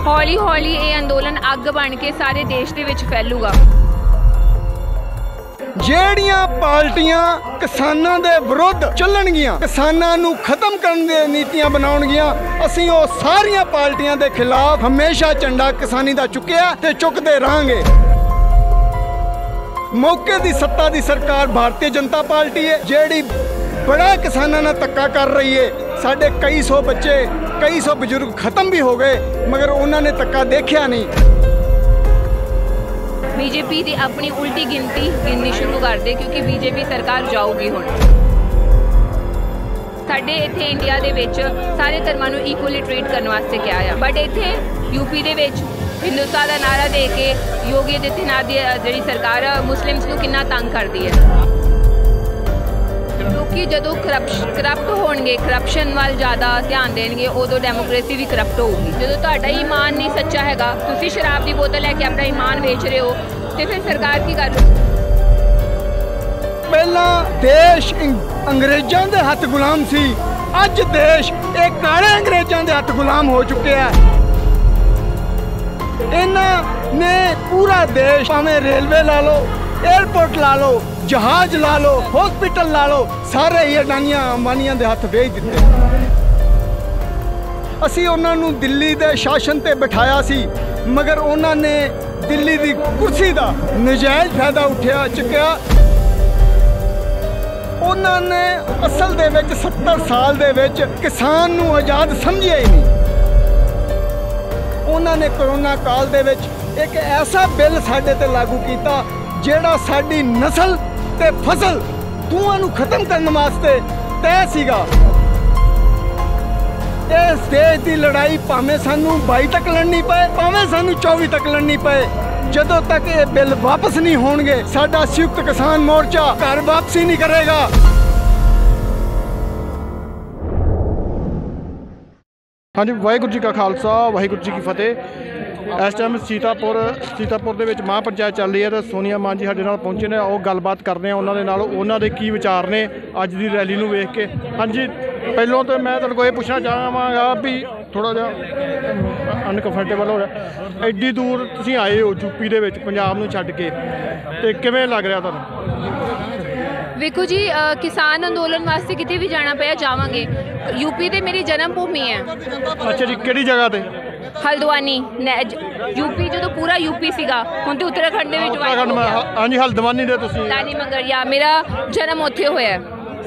हौली हौली ये अंदोलन अग बन के सारे देश दे विच फैलूगा। ਜਿਹੜੀਆਂ ਪਾਰਟੀਆਂ ਕਿਸਾਨਾਂ ਦੇ ਵਿਰੁੱਧ ਚੱਲਣਗੀਆਂ, ਕਿਸਾਨਾਂ ਨੂੰ ਖਤਮ ਕਰਨ ਦੀਆਂ ਨੀਤੀਆਂ ਬਣਾਉਣਗੀਆਂ, ਅਸੀਂ ਉਹ ਸਾਰੀਆਂ ਪਾਰਟੀਆਂ ਦੇ ਖਿਲਾਫ ਹਮੇਸ਼ਾ ਝੰਡਾ ਕਿਸਾਨੀ ਦਾ ਚੁੱਕਿਆ ਤੇ ਚੁੱਕਦੇ ਰਹਾਂਗੇ। ਮੌਕੇ ਦੀ ਸੱਤਾ ਦੀ ਸਰਕਾਰ ਭਾਰਤੀ ਜਨਤਾ ਪਾਰਟੀ ਹੈ, ਜਿਹੜੀ बड़ा किसानों ने धक्का कर रही है। साढ़े कई सौ बच्चे, कई सौ बुजुर्ग खत्म भी हो गए, मगर उन्होंने धक्का देखा नहीं। बीजेपी की अपनी उल्टी गिननी शुरू कर दे, क्योंकि बीजेपी सरकार जाऊगी हुण। साडे इत्थे इंडिया दे विच सारे धर्मां नूं इक्वली ट्रीट करने वास्ते कहा है, बट इत्थे यूपी दे विच हिंदुस्तान का नारा दे के योगी आदित्यनाथ दी जिहड़ी सरकार मुस्लिम्स नूं किन्ना तंग करदी है। क्योंकि जदों करप्ट होणगे, करप्शन वाल ज़्यादा ध्यान देंगे, उदों डेमोक्रेसी भी करप्ट होगी। जदों तुहाडा ईमान नहीं सच्चा हैगा, तुसीं शराब की बोतल लैके अपना ईमान बेच रहे हो, तो फिर सरकार की कर। पहला देश अंग्रेज़ों के हथ गुलाम सी, अज देश एक काले अंग्रेज़ों के हथ गुलाम हो चुके हैं। इन्हां ने पूरा देश, भावें रेलवे ला लो, एयरपोर्ट ला लो, जहाज ला लो, हॉस्पिटल ला लो, सारे ही अडानिया अंबानिया के हथ भेज दिते। असी उन्होंने दिल्ली के शासन ते बिठाया सी, मगर उन्होंने दिल्ली की कुर्सी का नजायज़ फायदा उठा चुकया। उन्होंने असल दे विच 70 साल दे विच किसान नूं आज़ाद समझिया ही नहीं। उन्होंने कोरोना काल दे विच एक ऐसा बिल साडे ते लागू किया ਜਿਹੜਾ ਸਾਡੀ नस्ल ते फसल दोवां नूं खत्म करने वास्ते तय सीगा। इस देश की लड़ाई भावें सानू 22 तक लड़नी पे, भावें सानू 24 तक लड़नी पे, जदों तक ये बिल वापस नहीं होणगे साडा संयुक्त किसान मोर्चा घर वापसी नहीं करेगा। हाँ जी, वाहिगुरू जी का खालसा, वाहिगुरू जी की फतेह। इस टाइम सीतापुर ਦੇ ਵਿੱਚ ਮਹਾਂ ਪੰਚਾਇਤ ਚੱਲ ਰਹੀ है, तो सोनिया मान जी ਸਾਡੇ ਨਾਲ ਪਹੁੰਚੇ ਨੇ। ਉਹ ਗੱਲਬਾਤ ਕਰਦੇ ਆ ਉਹਨਾਂ ਦੇ ਨਾਲ, ਉਹਨਾਂ ਦੇ ਕੀ ਵਿਚਾਰ ਨੇ ਅੱਜ ਦੀ ਰੈਲੀ ਨੂੰ ਵੇਖ ਕੇ। ਹਾਂਜੀ, ਪਹਿਲਾਂ ਤਾਂ ਮੈਂ ਤੁਹਾਨੂੰ ਇਹ ਪੁੱਛਣਾ ਚਾਹਾਂਗਾ ਵੀ ਥੋੜਾ ਜਿਹਾ ਅਨਕੰਫਰਟੇਬਲ ਹੋ ਰਿਹਾ, ਐਡੀ ਦੂਰ ਤੁਸੀਂ ਆਏ ਹੋ यूपी ਦੇ ਵਿੱਚ ਪੰਜਾਬ ਨੂੰ ਛੱਡ ਕੇ, ਤੇ ਕਿਵੇਂ ਲੱਗ ਰਿਹਾ ਤੁਹਾਨੂੰ? ਵੇਖੋ ਜੀ, किसान अंदोलन वास्ते किते भी जाना पिया जावांगे। यूपी ते मेरी जन्म भूमि है। अच्छा जी, किहड़ी जगह ते? हल्द्वानी। यूपी जो तो पूरा यूपी सीगा, हुण ते उत्तराखंड दे विच। हाँ जी, हल्द्वानी दे तुसीं? लानी मंगरिया, मेरा जन्म उत्थे होया।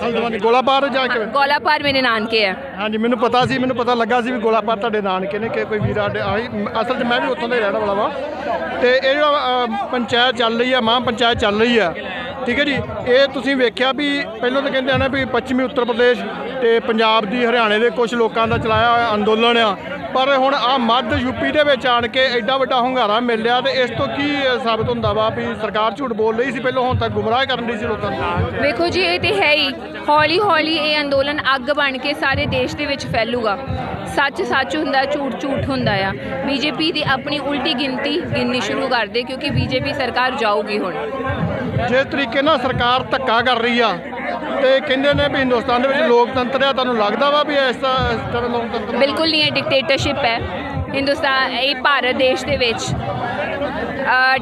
हल्द्वानी गोलापार जाके? गोलापार मेरे नानके है। हाँ जी, मैनूं पता सी, मैनूं पता लगा सी भी गोलापार तुहाडे नानके ने कि कोई वीर साडे। असल च मैं भी उत्थों दा रहण वाला वां। ते इह जिहड़ा पंचायत चल रही है, महा पंचायत चल रही है, ठीक है जी। ये तुसीं वेख्या भी पहलों तो कहते हैं भी पश्चिमी उत्तर प्रदेश ते पंजाब दी हरियाणे दे कुछ लोगों का चलाया होया अंदोलन आ, पर हुण आ मध्य यूपी दे विच आण के एडा वड्डा hungaरा मिल लिया, तो इस तो की साबित हुंदा वा भी सरकार झूठ बोल रही सी पहलों, हुण तक गुमराह करन दी सी लोकां नूं? देखो जी, ये तो है ही, हौली हौली ये अंदोलन अग बन के सारे देश दे विच फैलूगा। सच सच हुंदा, झूठ झूठ हुंदा आ। बीजेपी की अपनी उल्टी गिननी शुरू कर दे, क्योंकि बीजेपी सरकार जाऊगी हुण। जिस तरीके ना सरकार धक्का कर रही है, तो कहते हैं भी हिंदुस्तान के लोकतंत्र है, तुहानूं लगदा वा भी इस तरह लोकतंत्र? बिल्कुल नहीं है, डिक्टेटरशिप है हिंदुस्तान। ये भारत देश के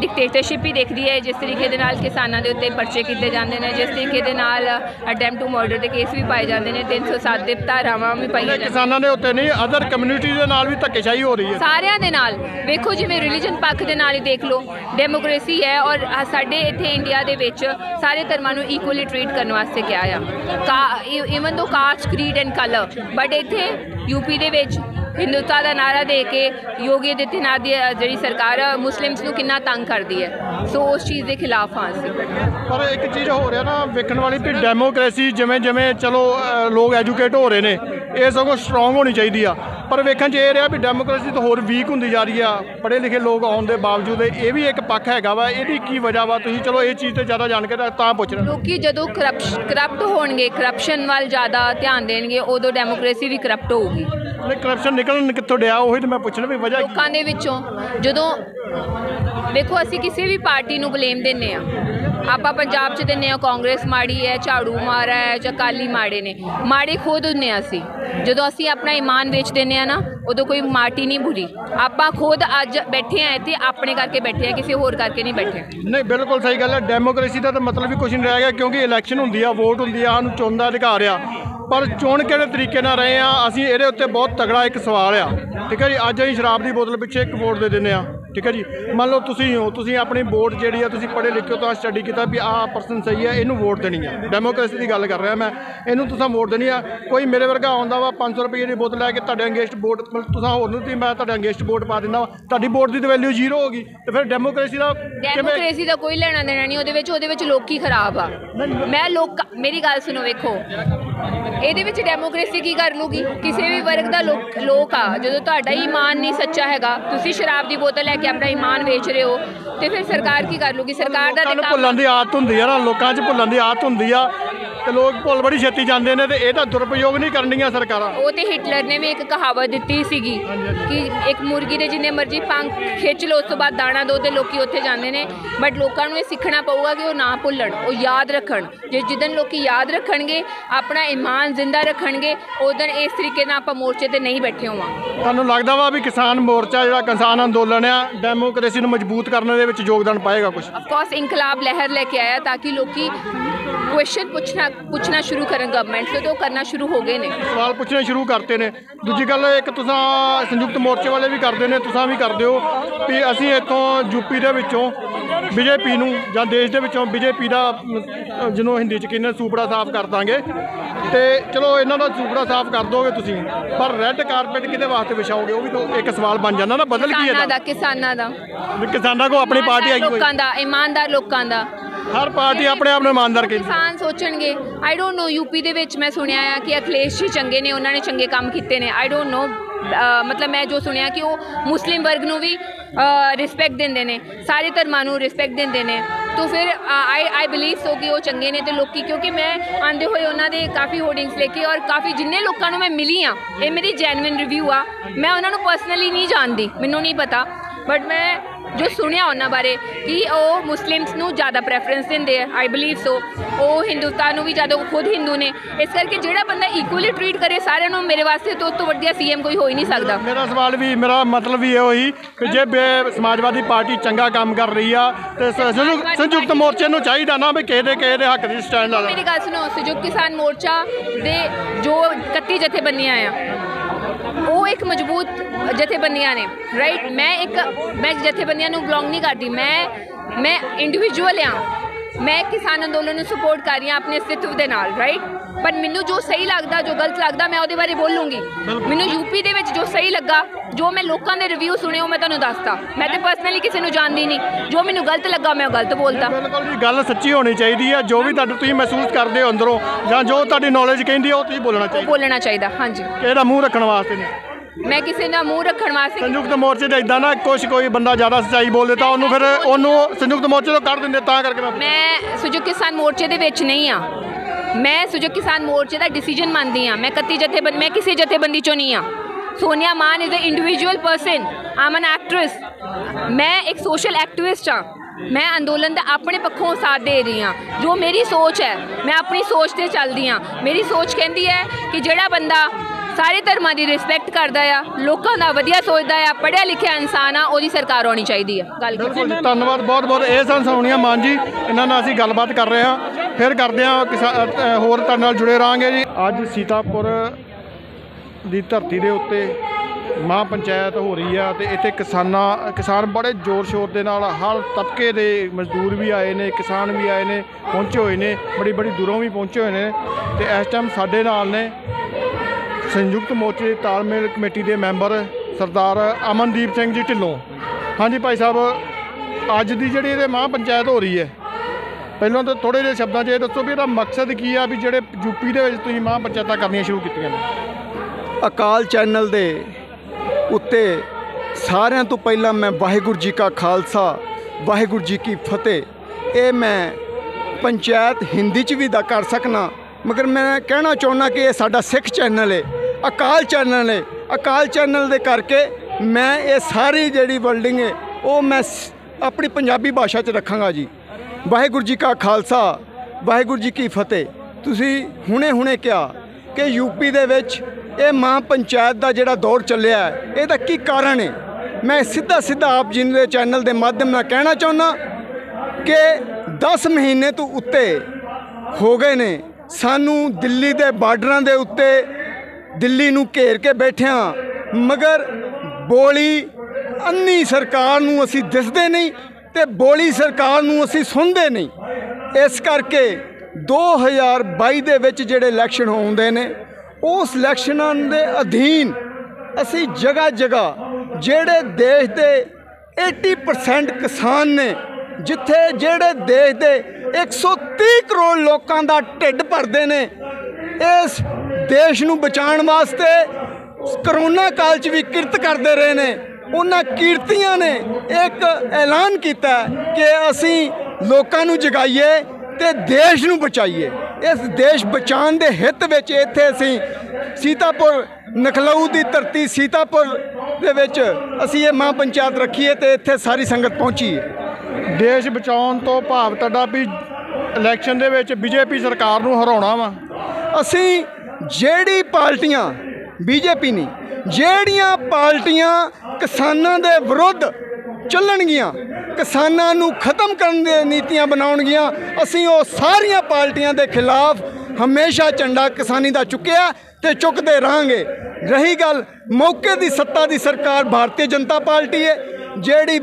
डिक्टेटरशिप ही दिखती है। जिस तरीके दे नाल किसानां दे उत्ते परचे किए जाते हैं, जिस तरीके दे नाल अटैम्प्ट टू मर्डर के केस भी पाए जाते हैं, 307 दे धारावां भी पाई जांदियां। किसानां दे उत्ते नहीं, अदर कम्यूनिटी दे नाल भी धक्केशाही हो रही है सारियां दे नाल। वेखो जिवें रिलीजन पक्ष दे नाल ही देख लो, डेमोक्रेसी है और साडे इत्थे इंडिया दे विच सारे धर्मां नूं इक्वली ट्रीट करने वास्ते कहा है, even though caste, creed and colour. But इत्थे यूपी दे विच हिंदुत्व का नारा दे के योगी आदित्यनाथ दी जिहड़ी सरकार मुस्लिम्स नूं किन्ना तंग करदी है। सो उस चीज़ के खिलाफ हाँ असीं। पर एक चीज़ हो रहा ना वेखण वाली भी डेमोक्रेसी जिमें जिमें चलो लोग एजुकेट हो रहे हैं, ये सगों स्ट्रोंग होनी चाहिए आ, पर वेखण च ये रहा भी डेमोक्रेसी तो होर वीक होंदी जा रही है। पढ़े लिखे लोग आउण दे बावजूद ये भी एक पक्ष हैगा वा, इहदी की वजह वा? तुसीं चलो ये चीज़ तो ज़्यादा जान के तां पुछ रहे। लोग जदों करप्ट होणगे, करप्शन वाल ज़्यादा ध्यान देणगे, उदों डेमोक्रेसी भी करप्ट होगी। करप्शन निकलन कित्थों डिया, ਉਹੀ तो मैं पुछना भी वजह लोकां दे विचों। जदों देखो असीं किसी भी पार्टी नूं ब्लेम दिंदे आ, ਆਪਾਂ ਪੰਜਾਬ 'ਚ ਦਿੰਦੇ ਹਾਂ ਕਾਂਗਰਸ ਮਾੜੀ ਹੈ, ਝਾੜੂ ਮਾਰਾ ਹੈ ਜਾਂ ਅਕਾਲੀ ਮਾੜੇ ਨੇ। ਮਾੜੇ ਖੁਦ ਹੁੰਦੇ ਹਾਂ ਅਸੀਂ। ਜਦੋਂ ਅਸੀਂ ਆਪਣਾ ਈਮਾਨ ਵੇਚ ਦਿੰਦੇ ਹਾਂ ਨਾ, ਉਦੋਂ ਕੋਈ ਮਾਟੀ ਨਹੀਂ ਬੁਰੀ। ਆਪਾਂ ਖੁਦ ਅੱਜ ਬੈਠੇ ਹਾਂ ਇੱਥੇ ਆਪਣੇ ਕਰਕੇ ਬੈਠੇ ਹਾਂ, ਕਿਸੇ ਹੋਰ ਕਰਕੇ ਨਹੀਂ ਬੈਠੇ। ਨਹੀਂ, ਬਿਲਕੁਲ ਸਹੀ ਗੱਲ ਹੈ। ਡੈਮੋਕ੍ਰੇਸੀ ਦਾ ਤਾਂ ਮਤਲਬ ਹੀ ਕੁਛ ਨਹੀਂ ਰਹਿ ਗਿਆ, ਕਿਉਂਕਿ ਇਲੈਕਸ਼ਨ ਹੁੰਦੀ ਆ, ਵੋਟ ਹੁੰਦੀ ਆ, ਸਾਨੂੰ ਚੁਣਨ ਦਾ ਅਧਿਕਾਰ ਆ। ਪਰ ਚੋਣ ਕਿਹੜੇ ਤਰੀਕੇ ਨਾਲ ਰਹੇ ਆ ਅਸੀਂ, ਇਹਦੇ ਉੱਤੇ ਬਹੁਤ ਤਗੜਾ ਇੱਕ ਸਵਾਲ ਆ। ਠੀਕ ਹੈ ਜੀ, ਅੱਜ ਅਸੀਂ ਸ਼ਰਾਬ ਦੀ ਬੋਤਲ ਪਿੱਛੇ ਇੱਕ ਵੋਟ ਦੇ ਦਿੰਦੇ ਆ। ਠੀਕ ਹੈ ਜੀ, ਮੰਨ ਲਓ ਤੁਸੀਂ ਹੋ, ਤੁਸੀਂ ਆਪਣੀ ਵੋਟ ਜਿਹੜੀ ਆ, ਤੁਸੀਂ ਪੜ੍ਹੇ ਲਿਖੇ ਹੋ, ਤਾਂ ਸਟੱਡੀ ਕੀਤਾ ਵੀ ਆਹ ਪਰਸਨ ਸਹੀ ਹੈ, ਇਹਨੂੰ ਵੋਟ ਦੇਣੀ ਆ। ਡੈਮੋਕ੍ਰੇਸੀ ਦੀ ਗੱਲ ਕਰ ਰਿਹਾ ਮੈਂ, ਇਹਨੂੰ ਤੁਸੀਂ ਵੋਟ ਦੇਣੀ ਆ। ਕੋਈ ਮੇਰੇ ਵਰਗਾ ਆਉਂਦਾ ਵਾ 500 ਰੁਪਏ ਦੀ ਬੋਤਲ ਲੈ ਕੇ ਤੁਹਾਡੇ ਅੰਗੇਸਟ ਵੋਟ, ਤੁਸੀਂ ਹੋਰ ਨੂੰ ਤੁਸੀਂ, ਮੈਂ ਤੁਹਾਡੇ ਅੰਗੇਸਟ ਵੋਟ ਪਾ ਦਿੰਦਾ ਵਾ, ਤੁਹਾਡੀ ਵੋਟ ਦੀ ਤਾਂ ਵੈਲਿਊ ਜ਼ੀਰੋ ਹੋ ਗਈ। ਤੇ ਫਿਰ ਡੈਮੋਕ੍ਰੇਸੀ ਦਾ ਕੋਈ ਲੈਣਾ ਦੇਣਾ ਨਹੀਂ ਉਹਦੇ ਵਿੱਚ ਲੋਕੀ ਖਰਾਬ ਆ। ਮੇਰੀ ਗੱਲ ਸੁਣੋ, ਵੇਖੋ ਇਹਦੇ ਵਿੱਚ ਡੈਮੋਕ੍ਰੇਸੀ ਕੀ ਕਰ ਲੂਗੀ? ਕਿਸੇ ਵੀ ਵਰਗ ਦਾ ਲੋਕ ਆ। ਜਦੋਂ ਤੁਹਾਡਾ ਹੀ ਈਮਾਨ ਨਹੀਂ ਸੱਚਾ ਹੈਗਾ, ਤੁਸੀਂ ਸ਼ਰਾਬ ਦੀ ਬੋਤਲ ਲੈ ਕੇ ਆਪਣਾ ਈਮਾਨ ਵੇਚ ਰਹੇ ਹੋ, ਤੇ ਫਿਰ ਸਰਕਾਰ ਕੀ ਕਰ ਲੂਗੀ? ਸਰਕਾਰ ਦਾ ਭੁੱਲਣ ਦੀ ਆਦਤ ਹੁੰਦੀ ਆ ਨਾ, ਲੋਕਾਂ 'ਚ ਭੁੱਲਣ ਦੀ ਆਦਤ ਹੁੰਦੀ ਆ, ਤੇ ਲੋਕ ਭੁੱਲ ਬੜੀ ਛੇਤੀ ਜਾਂਦੇ ਨੇ, ਤੇ ਇਹਦਾ ਦੁਰਉਪਯੋਗ ਨਹੀਂ ਕਰਨੀਆਂ ਸਰਕਾਰਾਂ। ਉਹ ਤੇ ਹਿਟਲਰ ਨੇ ਵੀ ਇੱਕ ਕਹਾਵਤ ਦਿੱਤੀ ਸੀਗੀ ਕਿ ਇੱਕ ਮੁਰਗੀ ਦੇ ਜਿੰਨੇ ਮਰਜ਼ੀ ਪੰਖ ਖਿੱਚ ਲਓ, ਉਸ ਤੋਂ ਬਾਅਦ ਦਾਣਾ ਦੋ, ਤੇ ਲੋਕੀ ਉੱਥੇ ਜਾਂਦੇ ਨੇ। ਬਟ ਲੋਕਾਂ ਨੂੰ ਇਹ ਸਿੱਖਣਾ ਪਊਗਾ ਕਿ ਉਹ ਨਾ ਭੁੱਲਣ, ਉਹ ਯਾਦ ਰੱਖਣ। ਜਿੱਦਣ ਲੋਕੀ ਯਾਦ ਰੱਖਣਗੇ, ਆਪਣਾ ਈਮਾਨ ਜ਼ਿੰਦਾ ਰੱਖਣਗੇ, ਉਦੋਂ ਇਸ ਤਰੀਕੇ ਨਾਲ ਆਪਾਂ ਮੋਰਚੇ ਤੇ ਨਹੀਂ ਬੈਠੇ ਹੋਵਾਂਗੇ। ਤੁਹਾਨੂੰ ਲੱਗਦਾ ਵਾ ਵੀ ਕਿਸਾਨ ਮੋਰਚਾ ਜਿਹੜਾ ਕਿਸਾਨ ਅੰਦੋਲਨ ਆ, ਡੈਮੋਕ੍ਰੇਸੀ ਨੂੰ ਮਜ਼ਬੂਤ ਕਰਨ ਦੇ ਵਿੱਚ ਯੋਗਦਾਨ ਪਾਏਗਾ ਕੁਝ? ਅਫਕੋਰਸ ਇਨਕਲਾਬ ਲਹਿਰ ਲੈ ਕੇ ਆਇਆ ਤਾਂ ਕਿ ਲੋਕੀ ਕੁਐਸਚਨ ਪੁੱਛਣਾ ਸ਼ੁਰੂ ਕਰਨ ਗਵਰਨਮੈਂਟ ਤੋਂ, ਤਾਂ ਉਹ ਕਰਨਾ ਸ਼ੁਰੂ ਹੋ ਗਏ ਨੇ, ਸਵਾਲ ਪੁੱਛਣੇ ਸ਼ੁਰੂ ਕਰਤੇ ਨੇ। ਦੂਜੀ ਗੱਲ, ਇੱਕ ਤੁਸੀਂ ਸੰਯੁਕਤ ਮੋਰਚੇ ਵਾਲੇ ਵੀ ਕਰਦੇ ਨੇ, ਤੁਸੀਂ ਵੀ ਕਰਦੇ ਹੋ ਵੀ ਅਸੀਂ ਇੱਥੋਂ ਯੂਪੀ ਦੇ ਵਿੱਚੋਂ ਬੀਜੇਪੀ ਨੂੰ, ਜਾਂ ਦੇਸ਼ ਦੇ ਵਿੱਚੋਂ ਬੀਜੇਪੀ ਦਾ, ਜਿਹਨੂੰ ਹਿੰਦੀ 'ਚ ਕਹਿੰਦੇ ਸੂਪੜਾ ਸਾਫ਼ ਕਰ ਦਾਂਗੇ। ਤੇ ਚਲੋ ਇਹਨਾਂ ਦਾ ਸੂਪੜਾ ਸਾਫ਼ ਕਰ ਦੋਗੇ ਤੁਸੀਂ, ਪਰ ਰੈੱਡ ਕਾਰਪੇਟ ਕਿਹਦੇ ਵਾਸਤੇ ਵਿਛਾਓਗੇ? ਉਹ ਵੀ ਤਾਂ ਇੱਕ ਸਵਾਲ ਬਣ ਜਾਂਦਾ ਨਾ। ਬਦਲ ਕੀ ਹੈ? ਕਿਸਾਨਾਂ ਕੋ ਆਪਣੀ ਪਾਰਟੀ ਆਈ, ਲੋਕਾਂ ਦਾ, ਇਮਾਨਦਾਰ ਲੋਕਾਂ ਦਾ। ਹਰ ਪਾਰਟੀ ਆਪਣੇ ਆਪ ਨੂੰ ਇਮਾਨਦਾਰ ਕਹਿੰਦੀ। ਕਿਸਾਨ ਸੋਚਣਗੇ। ਆਈ ਡੋਂਟ ਨੋ, ਯੂਪੀ ਦੇ ਵਿੱਚ ਮੈਂ ਸੁਣਿਆ ਆ ਕਿ ਅਖਿਲੇਸ਼ ਜੀ ਚੰਗੇ ਨੇ, ਉਹਨਾਂ ਨੇ ਚੰਗੇ ਕੰਮ ਕੀਤੇ ਨੇ। ਆਈ ਡੋਂਟ ਨੋ, ਮਤਲਬ ਮੈਂ ਜੋ ਸੁਣਿਆ ਕਿ ਉਹ ਮੁਸਲਿਮ ਵਰਗ ਨੂੰ ਵੀ ਰਿਸਪੈਕਟ ਦਿੰਦੇ ਨੇ, ਸਾਰੇ ਧਰਮਾਂ ਨੂੰ ਰਿਸਪੈਕਟ ਦਿੰਦੇ ਨੇ। तो फिर आई बिलीव सो कि वो चंगे ने। तो लोग, क्योंकि मैं आंदे हुए उन्होंने काफ़ी होर्डिंग्स लेके और काफ़ी जिन्ने लोगों मैं मिली हाँ, ये मेरी जैनविन रिव्यू आ। मैं उन्होंने पर्सनली नहीं जानती, मैनू नहीं पता, बट मैं जो सुनिया उन्होंने बारे कि वो मुस्लिम्स नू ज़्यादा प्रैफरेंस देंगे। आई बिलीव सो वो हिंदुस्तान नू भी ज़्यादा, खुद हिंदू ने, इस करके जो बंदा इक्वली ट्रीट करे सारे नू, मेरे वास्ते तो उस तो वधिया CM कोई हो ही नहीं सकता। मेरा सवाल भी, मेरा मतलब भी ये ही कि जे समाजवादी पार्टी चंगा काम कर रही है तो संयुक्त मोर्चे नू चाहिए ना भी किसी दे हक दी स्टैंड ला। मेरी गल सुनो, संयुक्त किसान मोर्चा दे जो 31 जथेबंदियां आ, वो एक मजबूत जथेबंदियां ने, राइट। मैं जथेबंदियां नू बिलोंग नहीं करती, मैं इंडिविजुअल हाँ, मैं किसान अंदोलन नू सपोर्ट कर रही हाँ अपने अस्तित्व के नाल, राइट। पर मैनू जो सही लगता, जो गलत लगता, मैं उहदे बारे बोलूँगी। मैनू यूपी दे विच जो सही लगा, जो मैं लोगों के रिव्यू सुने, मैं तुहानू दसता। मैं तो पर्सनली किसी नू जानती नहीं, जो मैनू गलत लगा मैं गलत बोलता। बिल्कुल जी, गल सच्ची होनी चाहिए है। जो भी तुसीं महसूस करते हो अंदरों, या जो तुहाडी नॉलेज कहती है, वो तुसीं बोलना चाहिए। हाँ जी, ਇਹਦਾ मूँह रखने वास्ते नहीं, मैं किसी का मूँह रखने वास्ते। संयुक्त मोर्चे तो इदा ना कोई बंदा ज़्यादा सच्चाई बोल देता, उन्होंने फिर उन्होंने संयुक्त मोर्चे तो कर देंगे, तां करके मैं संयुक्त किसान मोर्चे के विच नहीं हाँ। मैं संयुक्त किसान मोर्चे का डिसीजन मानती हाँ। मैं 31 जथेबंदी, मैं किसी जथेबंदी चो नहीं हाँ। सोनिया मान is a individual person, I am an actress. मैं एक सोशल एक्टिविस्ट हाँ। मैं अंदोलन का अपने पक्षों साथ दे रही हाँ। जो मेरी सोच है, मैं अपनी सोच से चलती हाँ। मेरी सोच कहती है कि जोड़ा बंदा सारे धर्मां की रिस्पैक्ट करता है, लोगों का वधिया सोचता है, पढ़िया लिखिया इंसान आ, उसकी सरकार होनी चाहिए। गल धन्यवाद बहुत बहुत। ये सन सोनिया मान जी, इन्होंने असीं गलबात कर रहे हैं, फिर करते हैं होर तुहाडे नाल जुड़े रहांगे जी। अज सीतापुर की धरती के उत्ते मां पंचायत हो रही है, तो इत्थे किसान बड़े जोर शोर के नाल, हर तबके के मजदूर भी आए ने, किसान भी आए ने, पहुँचे हुए ने, बड़ी बड़ी दूरों भी पहुँचे हुए ने। तो इस टाइम साडे नाल ने संयुक्त मोर्चे तालमेल कमेटी के मैंबर सरदार अमनदीप सिंह जी ढिल्लों। हाँ जी भाई साहब, अज की जी मां पंचायत हो रही है, पहलों तो थोड़े जे शब्दों ये दसो भी मकसद की है, भी जो यूपी के मां पंचायत करनियां शुरू कीतियां? अकाल चैनल दे उत्ते सारिਆਂ तो पहला मैं वाहिगुरू जी का खालसा वाहिगुरू जी की फतेह, ये मैं पंचायत हिंदी च भी दा कर सकना, मगर मैं कहना चाहना कि ये साडा सिख चैनल है, अकाल चैनल है। अकाल चैनल दे करके मैं ये सारी जिहड़ी वर्डिंग है वो मैं अपनी पंजाबी भाषा च रखांगा जी। ਵਾਹਿਗੁਰੂ ਜੀ ਕਾ ਖਾਲਸਾ ਵਾਹਿਗੁਰੂ ਜੀ ਕੀ ਫਤਿਹ। ਤੁਸੀਂ ਹੁਣੇ ਕਿਹਾ ਕਿ ਯੂਪੀ ਦੇ ਵਿੱਚ ਇਹ ਮਾਂ ਪੰਚਾਇਤ ਦਾ ਜਿਹੜਾ ਦੌਰ ਚੱਲਿਆ ਇਹਦਾ ਕੀ ਕਾਰਨ ਹੈ। ਮੈਂ ਸਿੱਧਾ ਆਪ ਜੀ ਦੇ ਚੈਨਲ ਦੇ ਮਾਧਿਅਮ ਨਾਲ ਕਹਿਣਾ ਚਾਹੁੰਦਾ ਕਿ 10 ਮਹੀਨੇ ਤੋਂ ਉੱਤੇ ਹੋ ਗਏ ਨੇ ਸਾਨੂੰ ਦਿੱਲੀ ਦੇ ਬਾਰਡਰਾਂ ਦੇ ਉੱਤੇ ਦਿੱਲੀ ਨੂੰ ਘੇਰ ਕੇ ਬੈਠਿਆਂ, ਮਗਰ ਬੋਲੀ ਅੰਨੀ ਸਰਕਾਰ ਨੂੰ ਅਸੀਂ ਦਿਸਦੇ ਨਹੀਂ ਤੇ ਬੋਲੀ ਸਰਕਾਰ ਨੂੰ ਅਸੀਂ ਸੁਣਦੇ ਨਹੀਂ। ਇਸ ਕਰਕੇ 2022 ਦੇ ਵਿੱਚ ਜਿਹੜੇ ਇਲੈਕਸ਼ਨ ਹੁੰਦੇ ਨੇ ਉਸ ਇਲੈਕਸ਼ਨਾਂ ਦੇ ਅਧੀਨ ਅਸੀਂ ਜਗ੍ਹਾ ਜਿਹੜੇ ਦੇਸ਼ ਦੇ 80% ਕਿਸਾਨ ਨੇ, ਜਿੱਥੇ ਜਿਹੜੇ ਦੇਸ਼ ਦੇ 130 ਕਰੋੜ ਲੋਕਾਂ ਦਾ ਢਿੱਡ ਭਰਦੇ ਨੇ, ਇਸ ਦੇਸ਼ ਨੂੰ ਬਚਾਉਣ ਵਾਸਤੇ ਕਰੋਨਾ ਕਾਲ 'ਚ ਵੀ ਕਿਰਤ ਕਰਦੇ ਰਹੇ ਨੇ। ਉਹਨਾਂ ਕੀਰਤੀਆਂ ਨੇ ਇੱਕ ਐਲਾਨ ਕੀਤਾ ਕਿ ਅਸੀਂ ਲੋਕਾਂ ਨੂੰ ਜਗਾਈਏ ਤੇ ਦੇਸ਼ ਨੂੰ ਬਚਾਈਏ। ਇਸ ਦੇਸ਼ ਬਚਾਉਣ ਦੇ ਹਿੱਤ ਵਿੱਚ ਇੱਥੇ ਅਸੀਂ ਸੀਤਾਪੁਰ ਨਖਲਊ ਦੀ ਧਰਤੀ ਸੀਤਾਪੁਰ ਦੇ ਵਿੱਚ ਅਸੀਂ ਇਹ ਮਾਂ ਪੰਚਾਇਤ ਰੱਖੀ ਹੈ ਤੇ ਇੱਥੇ ਸਾਰੀ ਸੰਗਤ ਪਹੁੰਚੀ ਹੈ। ਦੇਸ਼ ਬਚਾਉਣ ਤੋਂ ਭਾਵ ਤੁਹਾਡਾ ਵੀ ਇਲੈਕਸ਼ਨ ਦੇ ਵਿੱਚ ਬੀਜੇਪੀ ਸਰਕਾਰ ਨੂੰ ਹਰਾਉਣਾ ਵਾ। ਅਸੀਂ ਜਿਹੜੀ ਪਾਰਟੀਆਂ ਬੀਜੇਪੀ ਨਹੀਂ, ਜਿਹੜੀਆਂ ਪਾਰਟੀਆਂ ਕਿਸਾਨਾਂ ਦੇ ਵਿਰੁੱਧ ਚੱਲਣਗੀਆਂ, ਕਿਸਾਨਾਂ ਨੂੰ ਖਤਮ ਕਰਨ ਦੀਆਂ ਨੀਤੀਆਂ ਬਣਾਉਣਗੀਆਂ, ਅਸੀਂ ਉਹ ਸਾਰੀਆਂ ਪਾਰਟੀਆਂ ਦੇ ਖਿਲਾਫ ਹਮੇਸ਼ਾ ਝੰਡਾ ਕਿਸਾਨੀ ਦਾ ਚੁੱਕਿਆ ਤੇ ਚੁੱਕਦੇ ਰਹਾਂਗੇ। ਰਹੀ ਗੱਲ ਮੌਕੇ ਦੀ ਸੱਤਾ ਦੀ ਸਰਕਾਰ ਭਾਰਤੀ ਜਨਤਾ ਪਾਰਟੀ ਹੈ ਜਿਹੜੀ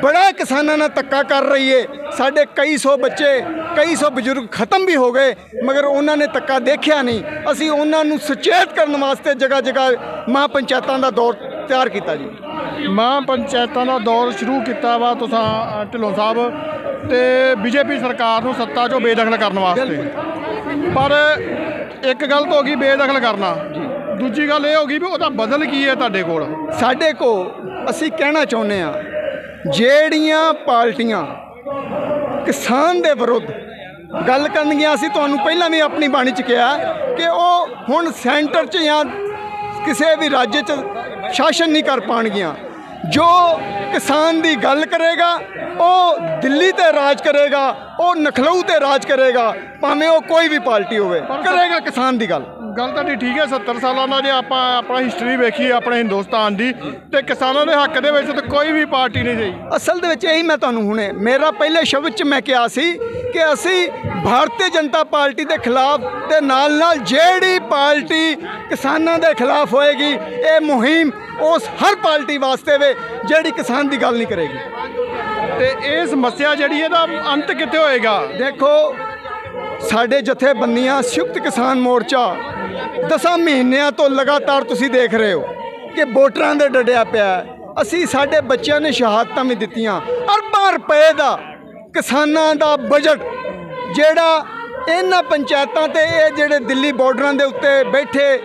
ਬੜਾ ਕਿਸਾਨਾਂ ਨਾਲ ਧੱਕਾ ਕਰ ਰਹੀ ਹੈ। ਸਾਡੇ ਕਈ ਸੌ ਬੱਚੇ, ਕਈ ਸੌ ਬਜ਼ੁਰਗ ਖਤਮ ਵੀ ਹੋ ਗਏ, ਮਗਰ ਉਹਨਾਂ ਨੇ ਧੱਕਾ ਦੇਖਿਆ ਨਹੀਂ। ਅਸੀਂ ਉਹਨਾਂ ਨੂੰ ਸੁਚੇਤ ਕਰਨ ਵਾਸਤੇ ਜਗ੍ਹਾ ਮਾਂ ਪੰਚਾਇਤਾਂ ਦਾ ਦੌਰ ਤਿਆਰ ਕੀਤਾ ਜੀ। ਮਾਂ ਪੰਚਾਇਤਾਂ ਦਾ ਦੌਰ ਸ਼ੁਰੂ ਕੀਤਾ ਵਾ ਤੁਸੀਂ ਢਿੱਲੋਂ ਸਾਹਿਬ ਤੇ ਬੀਜੇਪੀ ਸਰਕਾਰ ਨੂੰ ਸੱਤਾ 'ਚੋਂ ਬੇਦਖਲ ਕਰਨ ਵਾਸਤੇ। ਪਰ ਇੱਕ ਗੱਲ ਤਾਂ ਹੋ ਗਈ ਬੇਦਖਲ ਕਰਨਾ, ਦੂਜੀ ਗੱਲ ਇਹ ਹੋ ਗਈ ਵੀ ਉਹਦਾ ਬਦਲ ਕੀ ਹੈ ਤੁਹਾਡੇ ਕੋਲ? ਸਾਡੇ ਕੋਲ ਅਸੀਂ ਕਹਿਣਾ ਚਾਹੁੰਦੇ ਹਾਂ ਜਿਹੜੀਆਂ ਪਾਰਟੀਆਂ ਕਿਸਾਨ ਦੇ ਵਿਰੁੱਧ ਗੱਲ ਕਰਨਗੀਆਂ, ਅਸੀਂ ਤੁਹਾਨੂੰ ਪਹਿਲਾਂ ਵੀ ਆਪਣੀ ਬਾਣੀ 'ਚ ਕਿਹਾ ਕਿ ਉਹ ਹੁਣ ਸੈਂਟਰ 'ਚ ਜਾਂ ਕਿਸੇ ਵੀ ਰਾਜ 'ਚ ਸ਼ਾਸਨ ਨਹੀਂ ਕਰ ਪਾਉਣਗੀਆਂ। ਜੋ ਕਿਸਾਨ ਦੀ ਗੱਲ ਕਰੇਗਾ ਉਹ ਦਿੱਲੀ ਤੇ ਰਾਜ ਕਰੇਗਾ, ਉਹ ਨਖਲਊ ਤੇ ਰਾਜ ਕਰੇਗਾ, ਭਾਵੇਂ ਉਹ ਕੋਈ ਵੀ ਪਾਰਟੀ ਹੋਵੇ, ਕਰੇਗਾ ਕਿਸਾਨ ਦੀ ਗੱਲ ਤੁਹਾਡੀ ਠੀਕ ਹੈ। 70 ਸਾਲਾਂ ਦਾ ਜੇ ਆਪਾਂ ਆਪਣਾ ਹਿਸਟਰੀ ਵੇਖੀਏ ਆਪਣੇ ਹਿੰਦੁਸਤਾਨ ਦੀ, ਤੇ ਕਿਸਾਨਾਂ ਦੇ ਹੱਕ ਦੇ ਵਿੱਚ ਤਾਂ ਕੋਈ ਵੀ ਪਾਰਟੀ ਨਹੀਂ ਰਹੀ। ਅਸਲ ਦੇ ਵਿੱਚ ਇਹੀ ਮੈਂ ਤੁਹਾਨੂੰ ਹੁਣੇ ਮੇਰਾ ਪਹਿਲੇ ਸ਼ਬਦ 'ਚ ਮੈਂ ਕਿਹਾ ਸੀ ਕਿ ਅਸੀਂ ਭਾਰਤੀ ਜਨਤਾ ਪਾਰਟੀ ਦੇ ਖਿਲਾਫ ਤੇ ਨਾਲ ਜਿਹੜੀ ਪਾਰਟੀ ਕਿਸਾਨਾਂ ਦੇ ਖਿਲਾਫ ਹੋਏਗੀ, ਇਹ ਮੁਹਿੰਮ ਉਸ ਹਰ ਪਾਰਟੀ ਵਾਸਤੇ ਵੇ ਜਿਹੜੀ ਕਿਸਾਨ ਦੀ ਗੱਲ ਨਹੀਂ ਕਰੇਗੀ। ਤੇ ਇਹ ਸਮੱਸਿਆ ਜਿਹੜੀ ਇਹਦਾ ਅੰਤ ਕਿੱਥੇ ਹੋਏਗਾ? ਦੇਖੋ ਸਾਡੇ ਜਥੇਬੰਦੀਆਂ ਸੰਯੁਕਤ ਕਿਸਾਨ ਮੋਰਚਾ 10 ਮਹੀਨਿਆਂ ਤੋਂ ਲਗਾਤਾਰ ਤੁਸੀਂ ਦੇਖ ਰਹੇ ਹੋ ਕਿ ਵੋਟਰਾਂ ਦੇ ਡੱਡਿਆ ਪਿਆ। ਅਸੀਂ ਸਾਡੇ ਬੱਚਿਆਂ ਨੇ ਸ਼ਹਾਦਤਾਂ ਵੀ ਦਿੱਤੀਆਂ। ਅਰਬਾਂ ਰੁਪਏ ਦਾ ਕਿਸਾਨਾਂ ਦਾ ਬਜਟ ਜਿਹੜਾ ਇਹਨਾਂ ਪੰਚਾਇਤਾਂ ਤੇ ਇਹ ਜਿਹੜੇ ਦਿੱਲੀ ਬਾਰਡਰਾਂ ਦੇ ਉੱਤੇ ਬੈਠੇ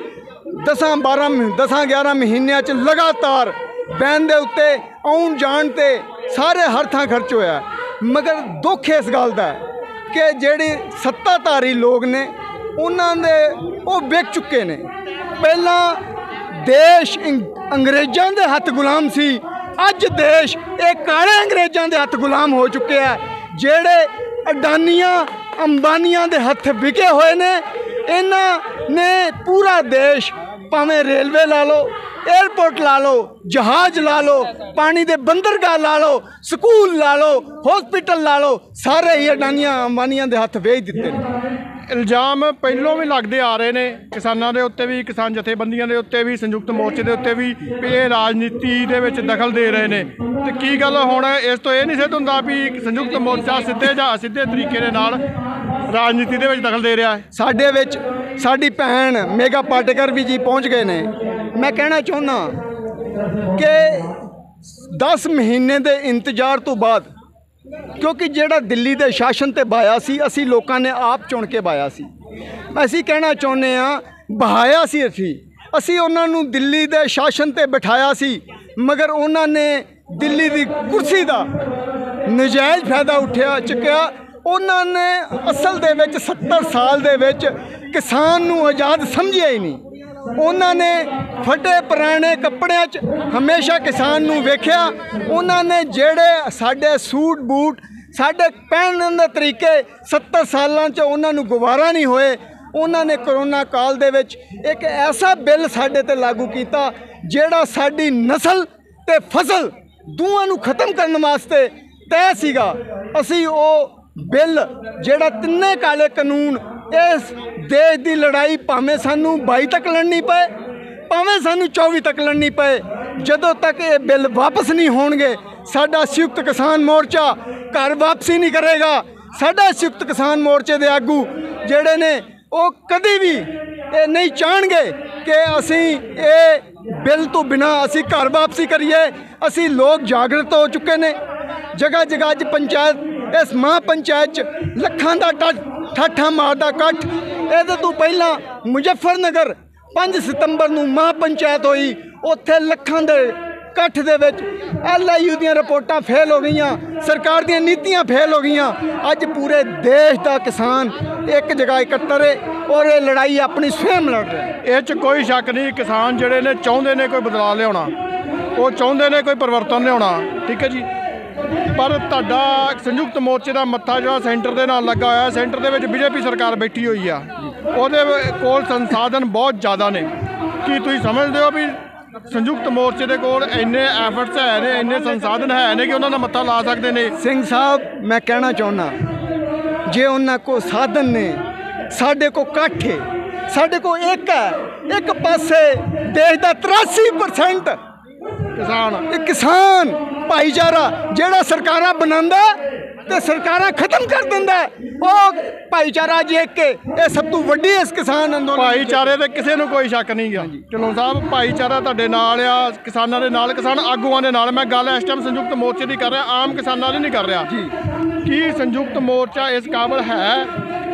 10-11 ਮਹੀਨਿਆਂ 'ਚ ਲਗਾਤਾਰ ਬੈਨ ਦੇ ਉੱਤੇ ਆਉਣ ਜਾਣ ਤੇ ਸਾਰੇ ਹਰ ਥਾਂ ਖਰਚ ਹੋਇਆ। ਮਗਰ ਦੁੱਖ ਇਸ ਗੱਲ ਦਾ ਕਿ ਜਿਹੜੇ ਸੱਤਾਧਾਰੀ ਲੋਕ ਨੇ ਉਹਨਾਂ ਦੇ ਉਹ ਵਿਕ ਚੁੱਕੇ ਨੇ। ਪਹਿਲਾਂ ਦੇਸ਼ ਅੰਗਰੇਜ਼ਾਂ ਦੇ ਹੱਥ ਗੁਲਾਮ ਸੀ, ਅੱਜ ਦੇਸ਼ ਇਹ ਕਾਲੇ ਅੰਗਰੇਜ਼ਾਂ ਦੇ ਹੱਥ ਗੁਲਾਮ ਹੋ ਚੁੱਕਿਆ। ਜਿਹੜੇ ਅਡਾਨੀਆਂ ਅੰਬਾਨੀਆਂ ਦੇ ਹੱਥ ਵਿਕੇ ਹੋਏ ਨੇ, ਇਹਨਾਂ ਨੇ ਪੂਰਾ ਦੇਸ਼ ਭਾਵੇਂ ਰੇਲਵੇ ਲਾ ਲਓ, एयरपोर्ट ला लो, जहाज ला लो, पानी दे बंदरगाह ला लो, स्कूल ला लो, हॉस्पिटल ला लो, सारे ही अडानिया अंबानिया दे हत्थ भेज दिते ने। इल्जाम पहलों भी लगते आ रहे हैं किसानों के उत्ते भी, किसान जथेबंदियों के उत्ते भी, संयुक्त मोर्चे के उत्ते भी ये राजनीति दे विच दखल दे रहे हैं। तो की गल हुण इस तो यह नहीं सिद्ध हुंदा भी संयुक्त मोर्चा सीधे या असिद्धे तरीके दे नाल राजनीति दे विच दखल दे रहा है। साडे विच साडी भैन मेघा पाटेकर भी जी पहुँच गए ने। मैं कहना चाहुंदा कि 10 महीने दे इंतजार तो बाद, क्योंकि जेड़ा दिल्ली दे शासन ते बाया सी असी लोगों ने आप चुन के बाया सी, असी कहना चाहुंदे आ बहाया सी असी उन्हां नूं दिल्ली दे शासन ते बिठाया सी, मगर उन्होंने दिल्ली दी कुर्सी दा नजायज़ फायदा उठा चुक्या। उन्होंने असल दे विच 70 साल दे विच किसान नूं आज़ाद समझिया ही नहीं। उन्होंने फटे पुराने कपड़ियां च हमेशा किसान नूं वेख्या। उन्होंने जेड़े साडे सूट बूट साढ़े पहनण दे तरीके 70 सालों च उन्होंने गवारा नहीं होए। उन्होंने कोरोना काल दे विच एक ऐसा बिल साढ़े ते लागू किया जिहड़ा साडी नस्ल ते फसल दोवां नूं खत्म करने वास्ते तय सीगा। असी वो बिल जिहड़ा तिन्ने काले कानून इस देश की लड़ाई भावें सानू 22 तक लड़नी पे, भावें सानू 24 तक लड़नी पे, जदों तक ये बिल वापस नहीं होणगे साडा संयुक्त किसान मोर्चा घर वापसी नहीं करेगा। साडा संयुक्त किसान मोर्चे दे आगू जिहड़े ने वो कभी भी ये नहीं चाहणगे कि असी ये बिल तो बिना असी घर वापसी करिए। असी लोग जागृत हो चुके ने। जगह जगह अज पंचायत इस महापंचायत लखां दा ठाठा मारदा कट्ठ। इहदे तो पहला मुजफ्फरनगर 5 सितंबर नूं महापंचायत होई, उत्थे लखां दे कट्ठ दे विच LIU दीयां रिपोर्टां फेल हो गईयां, सरकार दीयां नीतियां फेल हो गईयां। अज पूरे देश दा किसान एक जगह इकट्ठा है और ये लड़ाई अपनी स्वयं लड़ रहे हैं। इस कोई शक नहीं, किसान जिहड़े ने चाहुंदे ने कोई बदलाव लियाउणा, वो चाहुंदे ने कोई परिवर्तन लियाउणा, ठीक है जी। पर तुहाडा संयुक्त मोर्चे का मत्था जो सेंटर के नाल लगा होया, सेंटर दे विच BJP सरकार बैठी हुई आ, उहदे कोल संसाधन बहुत ज़्यादा ने। कि तुसीं समझदे हो भी संयुक्त मोर्चे के कोल इन्ने एफर्ट्स है ने, इन्ने संसाधन है ने कि उन्होंने मत्था ला सकते हैं? सिंह साहब मैं कहना चाहना, जे उन्होंने को साधन ने, साढ़े को कट्ठ है, साढ़े को एक है, एक पासे देश का 83% किसान भाईचारा जिहड़ा सरकारां बनांदा ते सरकारां खत्म कर दिंदा, ਉਹ भाईचारा जे के ये सब तो वड्डी इस किसान अंदोलन। भाईचारे ते किसी नूं कोई शक नहीं गा ढिल्लों साहब, भाईचारा तुहाडे नाल आ, किसानां दे नाल, किसान आगूआं दे नाल। मैं गल इस टाइम संयुक्त मोर्चे की कर रहा, आम किसानां दी नहीं कर रहा। कि संयुक्त मोर्चा इस काबिल है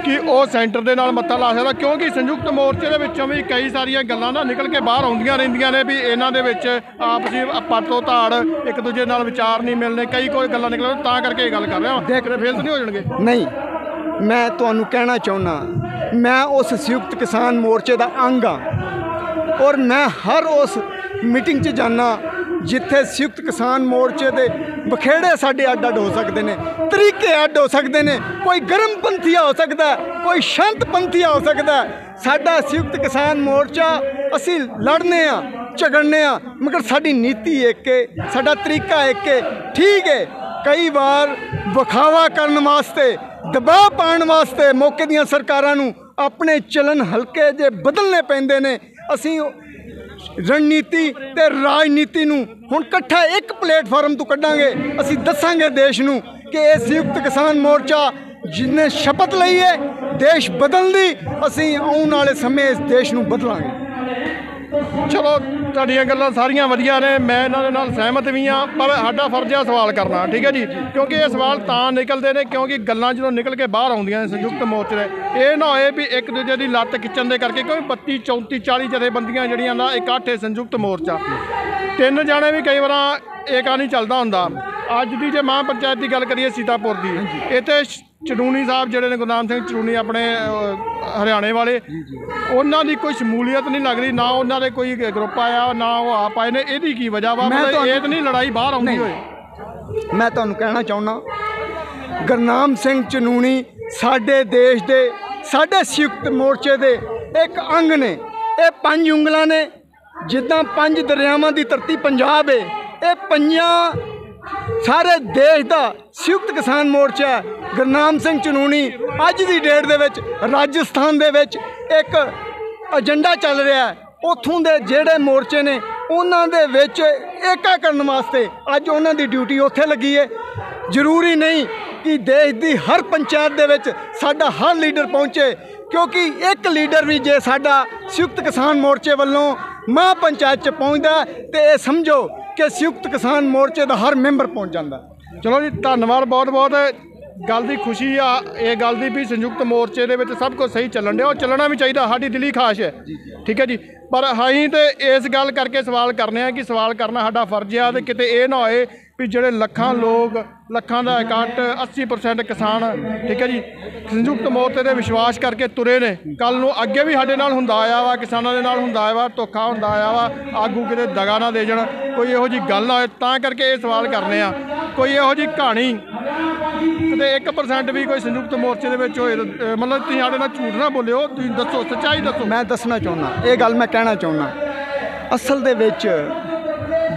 कि वो सेंटर के नाल मत्था ला सकदा? क्योंकि संयुक्त मोर्चे के विचों भी कई सारिया गल्लां ना निकल के बाहर आउंदियां रहिंदियां ने भी इन्हां दे विच आपसी पत्तो धाड़, एक दूजे नाल विचार नहीं मिलने, कई कोई गल्लां निकल, तां करके ये गल कर रहा। देख रहे फेल तो नहीं हो जाणगे? नहीं, मैं तुहानूं कहना चाहुंदा, मैं उस संयुक्त किसान मोर्चे का अंग हाँ और मैं हर उस मीटिंग च जाना जिथे संयुक्त किसान मोर्चे के बखेड़े साढ़े अड्ड अड्ड हो सकते हैं, तरीके अड्ड हो सकते हैं। कोई गर्म पंथिया हो सकता है, कोई शांत पंथिया हो सकता है। साडा संयुक्त किसान मोर्चा असी लड़ने आ, झगड़ने आ, मगर साडी नीति एक है, साडा तरीका एक है। ठीक है, कई बार विखावा करने वास्ते, दबाव पाने वास्ते मौके दियां सरकारां नूं अपने चलन हल्के जे बदलने पैंदे ने। असी रणनीति ते राजनीति नूं हुण इकट्ठा एक प्लेटफार्म तो कड्डांगे। असी दसांगे देश नूं कि ये संयुक्त किसान मोर्चा जिन्हें शपथ लई है देश बदलण दी, असी आउण वाले समय इस देश नूं बदलांगे। चलो तुहाडीआं गल्लां सारियां वधिया ने, मैं इन्हां दे नाल सहमत भी हाँ, पर साडा फर्ज है सवाल करना, ठीक है जी। क्योंकि ये सवाल तां निकलते हैं क्योंकि गल्लां जो निकल के बाहर आउंदियां ने संयुक्त मोर्चे दे, ये ना होए भी एक दूजे की लत्त खिच्चण दे करके। क्योंकि 32 34 40 जथेबंदियां जिहड़ियां ना इकट्ठ है संयुक्त मोर्चा, 3 जाने भी कई बार एका नहीं चलदा हुंदा। अज दी जे महापंचायत की गल करिए सीतापुर की, इत्थे चनूनी साहब जिहड़े ने गुरनाम सिंह चनूनी अपने हरियाणे वाले, उन्हों की कोई शमूलीयत नहीं लग रही, ना उन्होंने कोई ग्रुप आया, ना वो आप आए ने। इहदी की वजह वा? ये तो नहीं लड़ाई बाहर आउंदी होए? मैं तुहानूं कहना चाहुंदा, गुरनाम सिंह चनूनी साडे देश दे, साडे संयुक्त मोर्चे दे एक अंग ने। ये 5 ਉਂਗਲਾਂ ने, जिद्दां 5 दरियावां की धरती पंजाब है, ये 5 सारे देश का संयुक्त किसान मोर्चा है। गुरनाम सिंह चनूनी अज की डेट दे विच राजस्थान दे विच एक एजेंडा चल रहा है, उत्थों दे जेड़े मोर्चे ने उन्हां दे विच एका करने वास्ते अज उन्हां दी ड्यूटी उत्थे लगी है। जरूरी नहीं कि देश की हर पंचायत दे विच साडा हर लीडर पहुँचे, क्योंकि एक लीडर भी जे साडा संयुक्त किसान मोर्चे वालों महापंचायत च पहुँचता तो ये समझो कि संयुक्त किसान मोर्चे का हर मैंबर पहुँच जाता। चलो जी, धन्यवाद बहुत बहुत। गल की खुशी आ ये गल की भी संयुक्त मोर्चे के सब कुछ सही चलन दिया और चलना भी चाहिए, साड़ी दिली खाश है, ठीक है जी। पर ਅਸੀਂ ਤੇ ਇਸ ਗੱਲ ਕਰਕੇ ਸਵਾਲ ਕਰਨੇ ਆ ਕਿ ਸਵਾਲ ਕਰਨਾ ਸਾਡਾ ਫਰਜ਼ ਆ ਤੇ ਕਿਤੇ ਇਹ ਨਾ ਹੋਏ ਵੀ ਜਿਹੜੇ ਲੱਖਾਂ ਲੋਕ ਲੱਖਾਂ ਦਾ ਇਕੱਠ 80% ਕਿਸਾਨ ਠੀਕ ਹੈ ਜੀ ਸੰਯੁਕਤ ਮੋਰਚੇ ਦੇ ਵਿਸ਼ਵਾਸ ਕਰਕੇ ਤੁਰੇ ਨੇ ਕੱਲ ਨੂੰ ਅੱਗੇ ਵੀ ਸਾਡੇ ਨਾਲ ਹੁੰਦਾ ਆਇਆ ਵਾ ਕਿਸਾਨਾਂ ਦੇ ਨਾਲ ਹੁੰਦਾ ਆਇਆ ਵਾ ਧੋਖਾ ਹੁੰਦਾ ਆਇਆ ਵਾ ਆਗੂ ਕਿਤੇ ਦਗਾ ਨਾ ਦੇ ਜਾਣ ਕੋਈ ਇਹੋ ਜਿਹੀ ਗੱਲ ਨਾ ਹੋਏ ਤਾਂ ਕਰਕੇ ਇਹ ਸਵਾਲ ਕਰਨੇ ਆ ਕੋਈ ਇਹੋ ਜਿਹੀ ਕਹਾਣੀ ਤੇ 1% ਵੀ ਕੋਈ ਸੰਯੁਕਤ ਮੋਰਚੇ ਦੇ ਵਿੱਚ ਹੋਏ ਮਤਲਬ ਤੁਸੀਂ ਸਾਡੇ ਨਾਲ ਝੂਠ ਨਾ ਬੋਲਿਓ ਤੁਸੀਂ ਦੱਸੋ ਸੱਚਾਈ ਦੱਸੋ ਮੈਂ ਦੱਸਣਾ ਚਾਹੁੰਦਾ ਇਹ ਗੱਲ ਮੈਂ ਕਹਿਣਾ ਚਾਹੁੰਦਾ ਅਸਲ ਦੇ ਵਿੱਚ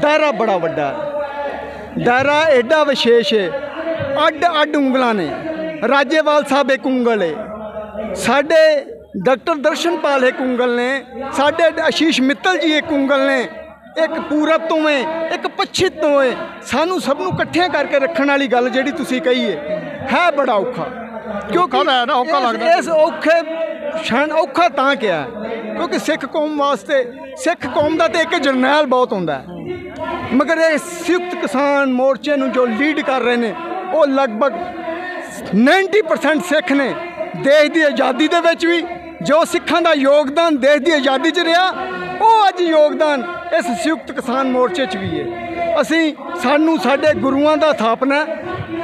ਦਾਇਰਾ ਬੜਾ ਵੱਡਾ ਹੈ ਦਾਇਰਾ ਐਡਾ ਵਿਸ਼ੇਸ਼ ਹੈ ਅੱਡ ਅੱਡ ਉਂਗਲਾਂ ਨੇ ਰਾਜੇਵਾਲ ਸਾਹਿਬ ਇੱਕ ਉਂਗਲ ਹੈ ਸਾਡੇ ਡਾਕਟਰ ਦਰਸ਼ਨਪਾਲ ਇੱਕ ਉਂਗਲ ਨੇ ਸਾਡੇ ਆਸ਼ੀਸ਼ ਮਿੱਤਲ ਜੀ ਇੱਕ ਉਂਗਲ ਨੇ ਇੱਕ ਪੂਰਬ ਤੋਂ ਹੈ ਇੱਕ ਪੱਛਮ ਤੋਂ ਹੈ ਸਾਨੂੰ ਸਭ ਨੂੰ ਇਕੱਠਿਆਂ ਕਰਕੇ ਰੱਖਣ ਵਾਲੀ ਗੱਲ ਜਿਹੜੀ ਤੁਸੀਂ ਕਹੀ ਹੈ ਬੜਾ ਔਖਾ ਕਿਉਂਕਿ ਨਾ ਔਖਾ ਲੱਗਦਾ ਇਸ ਔਖੇ क्षण औखा तां क्या है क्योंकि सिख कौम वास्ते सिख कौम का तो एक जरनैल बहुत होंदा है मगर ये संयुक्त किसान मोर्चे नूं जो लीड कर रहे हैं वो लगभग 90% सिख ने देश की आज़ादी दे विच भी जो सिखां दा योगदान देश की आज़ादी च रहा वो अज योगदान इस संयुक्त किसान मोर्चे च भी है असी सानू साडे गुरुआं दा थापना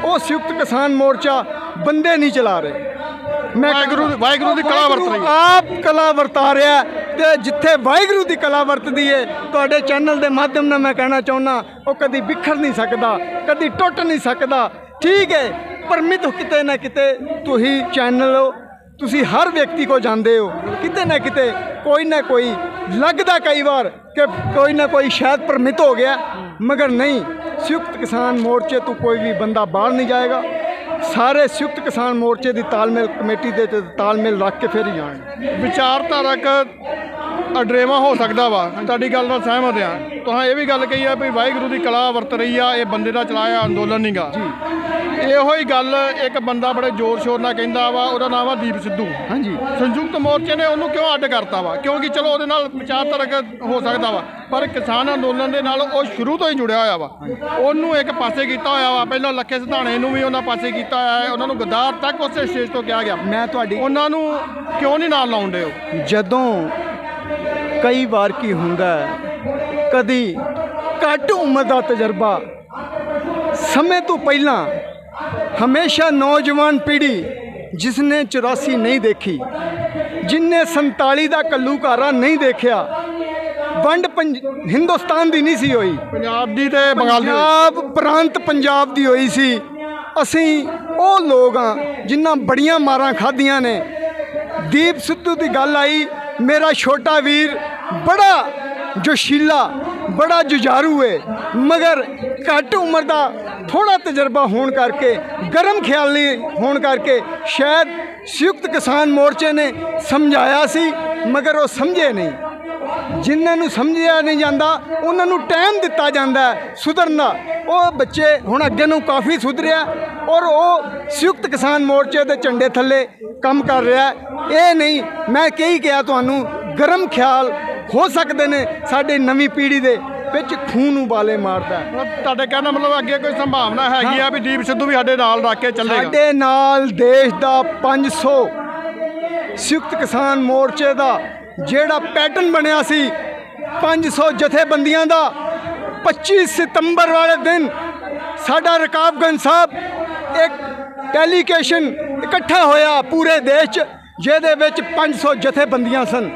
वो संयुक्त किसान मोर्चा बंदे नहीं चला रहे मैं वाहिगुरू की कला वरत रही आप कला वरता रहा तो जिथे वाहिगुरू की कला वरतदी है तुहाडे चैनल के माध्यम नाल मैं कहना चाहुंदा वो कभी बिखर नहीं सकता कभी टुट नहीं सकता ठीक है पर मित किते ना किते तुही चैनल हो तुसी हर व्यक्ति को जानते हो किते ना कोई लगता कई बार कि कोई ना कोई शायद परमित हो गया मगर नहीं संयुक्त किसान मोर्चे तो कोई भी बंदा बाहर नहीं जाएगा सारे संयुक्त किसान मोर्चे की तालमेल कमेटी के तालमेल रख के फिर ही जान विचारधारक अडरेवा हो सकता वा तुहाडी गल नाल सहमत आ तुहां ये भी गल कही है भी वाहिगुरू की कला वरत रही आ ये बंदे का चलाया अंदोलन नहीं गा ਇਹੋ ਹੀ ਗੱਲ ਇੱਕ ਬੰਦਾ ਬੜੇ ਜ਼ੋਰ ਸ਼ੋਰ ਨਾਲ ਕਹਿੰਦਾ ਵਾ ਉਹਦਾ ਨਾਮ ਆ ਦੀਪ ਸਿੱਧੂ ਹਾਂਜੀ ਸੰਯੁਕਤ ਮੋਰਚੇ ਨੇ ਉਹਨੂੰ ਕਿਉਂ ਅੱਡ ਕਰਤਾ ਵਾ ਕਿਉਂਕਿ ਚਲੋ ਉਹਦੇ ਨਾਲ ਵਿਚਾਰਧਾਰਕ ਹੋ ਸਕਦਾ ਵਾ ਪਰ ਕਿਸਾਨ ਅੰਦੋਲਨ ਦੇ ਨਾਲ ਉਹ ਸ਼ੁਰੂ ਤੋਂ ਹੀ ਜੁੜਿਆ ਹੋਇਆ ਵਾ ਉਹਨੂੰ ਇੱਕ ਪਾਸੇ ਕੀਤਾ ਹੋਇਆ ਵਾ ਪਹਿਲਾਂ ਲੱਖੇ ਸਿਧਾਣੇ ਨੂੰ ਵੀ ਉਹਨਾਂ ਪਾਸੇ ਕੀਤਾ ਹੋਇਆ ਹੈ ਉਹਨਾਂ ਨੂੰ ਗੱਦਾਰ ਤੱਕ ਉਸੇ ਸਟੇਜ ਤੋਂ ਕਿਹਾ ਗਿਆ ਮੈਂ ਤੁਹਾਡੀ ਉਹਨਾਂ ਨੂੰ ਕਿਉਂ ਨਹੀਂ ਨਾਲ ਲਾਉਂਦੇ ਹੋ ਜਦੋਂ ਕਈ ਵਾਰ ਕੀ ਹੁੰਦਾ ਕਦੀ ਘੱਟ ਉਮਰ ਦਾ ਤਜਰਬਾ ਸਮੇਂ ਤੋਂ ਪਹਿਲਾਂ हमेशा नौजवान पीढ़ी जिसने 84 नहीं देखी जिन्हें 47 का घल्लूघारा नहीं देखा वंड हिंदुस्तान की नहीं सी होई पंजाब प्रांत पंजाब की होई सी असी वो लोग हाँ जिन्हां बड़ियां मारां खादियां ने दीप सिद्धू की गल आई मेरा छोटा वीर बड़ा जोशीला बड़ा जुझारू है मगर घट उम्र का थोड़ा तजर्बा होने करके गर्म ख्याल नहीं होने करके शायद संयुक्त किसान मोर्चे ने समझाया सी मगर वो समझे नहीं जिन्होंने समझिया नहीं जाता उन्होंने टाइम दिता जाता है सुधरन का वो बच्चे हुण अगे नूं काफ़ी सुधरिया और वो संयुक्त किसान मोर्चे के झंडे थले काम कर रहा है ये नहीं मैं कही कहा तुहानूं गर्म ख्याल हो सकते हैं साडी नवीं पीढ़ी दे विच खून उबाले मारदा तुहाडे कहना मतलब अगे कोई संभावना हैगी आ भी दीप सिद्धू भी साडे नाल रख के चलेगा साडे नाल देश दा 500 संयुक्त किसान मोर्चे दा जेड़ा पैटर्न बनिया सी 500 जथेबंदियां दा 25 सितंबर वाले दिन साडा रकाबगंज साहब एक डेलीगेशन इकट्ठा होया पूरे देश च जिहदे विच 500 जथेबंदियां सन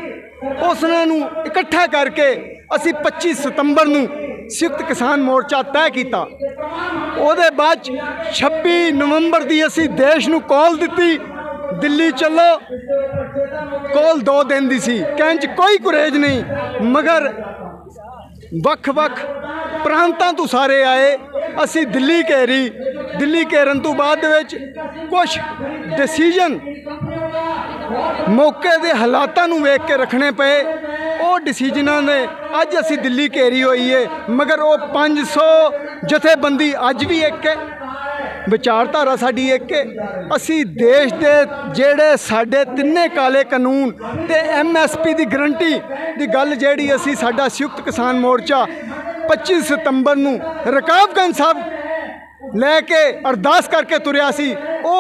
उसने इकट्ठा करके असी 25 सितंबर नूं संयुक्त किसान मोर्चा तय किया उहदे बाद 26 नवंबर की असी देश नूं कॉल दी दिल्ली चलो कॉल 2 दिन की सी कहण च कोई गुरेज नहीं मगर ਵੱਖ-ਵੱਖ प्रांतां तो सारे आए असी दिल्ली घेरी दिल्ली घेरन तो बाद विच कुछ डिसीजन मौके के हालातां नूं वेख के रखने पे वो डिसीजनां ने अज असी दिल्ली घेरी हुई है मगर वो 500 जथेबंदी अज भी एक है विचारधारा साडी एक है असी देश के जेड़े साडे तिन्ने काले कानून ते MSP की गारंटी की गल जेड़ी असी साडा संयुक्त किसान मोर्चा 25 सितंबर नूं रकाबगंज साहब लैके अरदास करके तुरिया सी वो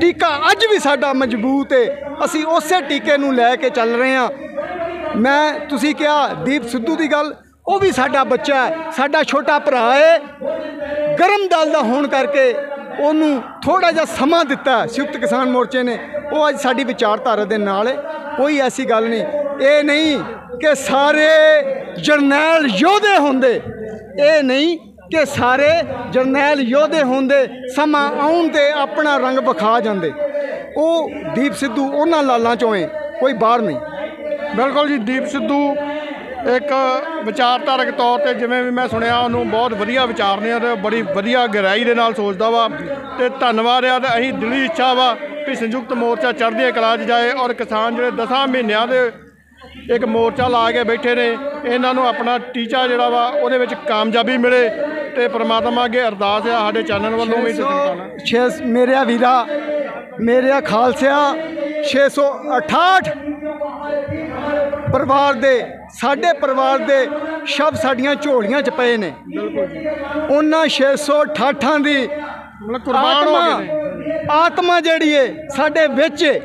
ਟੀਕਾ ਅੱਜ ਵੀ ਸਾਡਾ ਮਜ਼ਬੂਤ ਹੈ। ਅਸੀਂ ਉਸੇ ਟੀਕੇ ਨੂੰ ਲੈ ਕੇ ਚੱਲ ਰਹੇ ਹਾਂ। ਮੈਂ ਤੁਸੀਂ ਕਿਹਾ ਦੀਪ ਸਿੱਧੂ ਦੀ ਗੱਲ, ਉਹ ਵੀ ਸਾਡਾ ਬੱਚਾ ਹੈ, ਸਾਡਾ ਛੋਟਾ ਭਰਾ ਹੈ। ਗਰਮ ਦਲ ਦਾ ਹੋਣ ਕਰਕੇ ਉਹਨੂੰ ਥੋੜਾ ਜਿਹਾ ਸਮਾਂ ਦਿੱਤਾ ਸੰਯੁਕਤ ਕਿਸਾਨ ਮੋਰਚੇ ਨੇ। ਉਹ ਅੱਜ ਸਾਡੀ ਵਿਚਾਰਧਾਰਾ ਦੇ ਨਾਲ ਹੈ। ਕੋਈ ਐਸੀ ਗੱਲ ਨਹੀਂ। ਇਹ ਨਹੀਂ ਕਿ ਸਾਰੇ ਜਰਨੈਲ ਯੋਧੇ ਹੁੰਦੇ, ਇਹ ਨਹੀਂ ਕਿ ਸਾਰੇ ਜਰਨੈਲ ਯੋਧੇ ਹੁੰਦੇ ਸਮਾਂ ਆਉਣ 'ਤੇ ਆਪਣਾ ਰੰਗ ਵਿਖਾ ਜਾਂਦੇ। ਉਹ ਦੀਪ ਸਿੱਧੂ ਉਹਨਾਂ ਲਾਲਾਂ 'ਚੋਂ ਹੈ, ਕੋਈ ਬਾਹਰ ਨਹੀਂ। ਬਿਲਕੁਲ ਜੀ, ਦੀਪ ਸਿੱਧੂ ਇੱਕ ਵਿਚਾਰਧਾਰਕ ਤੌਰ ਤੇ ਜਿਵੇਂ ਵੀ ਮੈਂ ਸੁਣਿਆ ਉਹਨੂੰ ਬਹੁਤ ਵਧੀਆ ਵਿਚਾਰ ਨੇ ਅਤੇ ਬੜੀ ਵਧੀਆ ਗਹਿਰਾਈ ਦੇ ਨਾਲ ਸੋਚਦਾ ਵਾ ਤੇ ਧੰਨਵਾਦ ਆ। ਤੇ ਅਸੀਂ ਦਿਲੀ ਇੱਛਾ ਵਾ ਕਿ ਸੰਯੁਕਤ ਮੋਰਚਾ ਚੜ੍ਹਦੀ ਕਲਾ 'ਚ ਜਾਏ ਔਰ ਕਿਸਾਨ ਜਿਹੜੇ 10 ਮਹੀਨਿਆਂ ਦੇ ਇੱਕ ਮੋਰਚਾ ਲਾ ਕੇ ਬੈਠੇ ਨੇ, ਇਹਨਾਂ ਨੂੰ ਆਪਣਾ ਟੀਚਾ ਜਿਹੜਾ ਵਾ ਉਹਦੇ ਵਿੱਚ ਕਾਮਯਾਬੀ ਮਿਲੇ ਤੇ ਪ੍ਰਮਾਤਮਾ ਅੱਗੇ ਅਰਦਾਸ ਆ ਸਾਡੇ ਚੈਨਲ ਵੱਲੋਂ ਵੀ। ਮੇਰਿਆ ਵੀਰਾ, ਮੇਰਿਆ ਖਾਲਸਿਆ, 668 ਪਰਿਵਾਰ ਦੇ, ਸਾਡੇ ਪਰਿਵਾਰ ਦੇ ਸ਼ਬ ਸਾਡੀਆਂ ਝੋਲੀਆਂ 'ਚ ਪਏ ਨੇ। ਉਹਨਾਂ 668 ਦੀ ਮਤਲਬ ਕੁਰਬਾਨ ਹੋ ਗਏ ਨੇ। ਆਤਮਾ ਜਿਹੜੀ ਏ ਸਾਡੇ ਵਿੱਚ ਏ,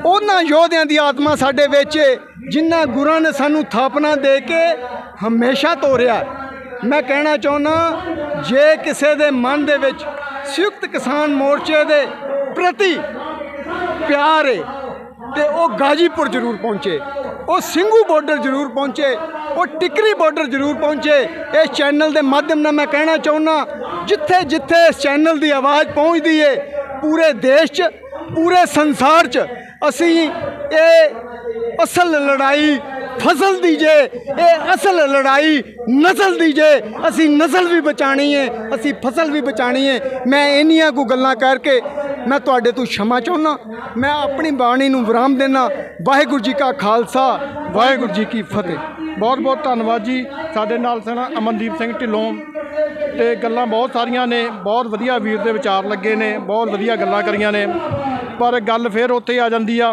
ਉਹਨਾਂ ਯੋਧਿਆਂ ਦੀ ਆਤਮਾ ਸਾਡੇ ਵਿੱਚ ਏ ਜਿਨ੍ਹਾਂ ਗੁਰਾਂ ਨੇ ਸਾਨੂੰ ਥਾਪਨਾ ਦੇ ਕੇ ਹਮੇਸ਼ਾ ਤੋਰਿਆ। ਮੈਂ ਕਹਿਣਾ ਚਾਹੁੰਦਾ, ਜੇ ਕਿਸੇ ਦੇ ਮਨ ਦੇ ਵਿੱਚ ਸੰਯੁਕਤ ਕਿਸਾਨ ਮੋਰਚੇ ਦੇ ਪ੍ਰਤੀ ਪਿਆਰ ਏ ਤੇ ਉਹ ਗਾਜੀਪੁਰ ਜ਼ਰੂਰ ਪਹੁੰਚੇ, ਉਹ ਸਿੰਘੂ ਬਾਰਡਰ ਜ਼ਰੂਰ ਪਹੁੰਚੇ, ਉਹ ਟਿਕਰੀ ਬਾਰਡਰ ਜ਼ਰੂਰ ਪਹੁੰਚੇ। ਇਸ ਚੈਨਲ ਦੇ ਮਾਧਿਅਮ ਨਾਲ ਮੈਂ ਕਹਿਣਾ ਚਾਹੁੰਦਾ, ਜਿੱਥੇ ਜਿੱਥੇ ਇਸ ਚੈਨਲ ਦੀ ਆਵਾਜ਼ ਪਹੁੰਚਦੀ ਏ ਪੂਰੇ ਦੇਸ਼ 'ਚ, ਪੂਰੇ ਸੰਸਾਰ 'ਚ, ਅਸੀਂ ਇਹ ਅਸਲ ਲੜਾਈ ਫਸਲ ਦੀ ਜੇ, ਇਹ ਅਸਲ ਲੜਾਈ ਨਸਲ ਦੀ ਜੇ। ਅਸੀਂ ਨਸਲ ਵੀ ਬਚਾਣੀ ਹੈ, ਅਸੀਂ ਫਸਲ ਵੀ ਬਚਾਣੀ ਹੈ। ਮੈਂ ਇੰਨੀਆਂ ਕੁ ਗੱਲਾਂ ਕਰਕੇ ਮੈਂ ਤੁਹਾਡੇ ਤੋਂ क्षमा ਚਾਹੁੰਦਾ। ਮੈਂ ਆਪਣੀ ਬਾਣੀ ਨੂੰ ਵਿਰਾਮ ਦੇਣਾ। ਵਾਹਿਗੁਰੂ ਜੀ ਕਾ ਖਾਲਸਾ, ਵਾਹਿਗੁਰੂ ਜੀ ਕੀ ਫਤਿਹ। ਬਹੁਤ ਬਹੁਤ ਧੰਨਵਾਦ ਜੀ। ਸਾਡੇ ਨਾਲ ਸਨ ਅਮਨਦੀਪ ਸਿੰਘ ਢਿੱਲੋਂ ਤੇ ਗੱਲਾਂ ਬਹੁਤ ਸਾਰੀਆਂ ਨੇ, ਬਹੁਤ ਵਧੀਆ ਵੀਰ ਦੇ ਵਿਚਾਰ ਲੱਗੇ ਨੇ, ਬਹੁਤ ਵਧੀਆ ਗੱਲਾਂ ਕਰੀਆਂ ਨੇ। ਪਰ ਗੱਲ ਫਿਰ ਉੱਥੇ ਆ ਜਾਂਦੀ ਆ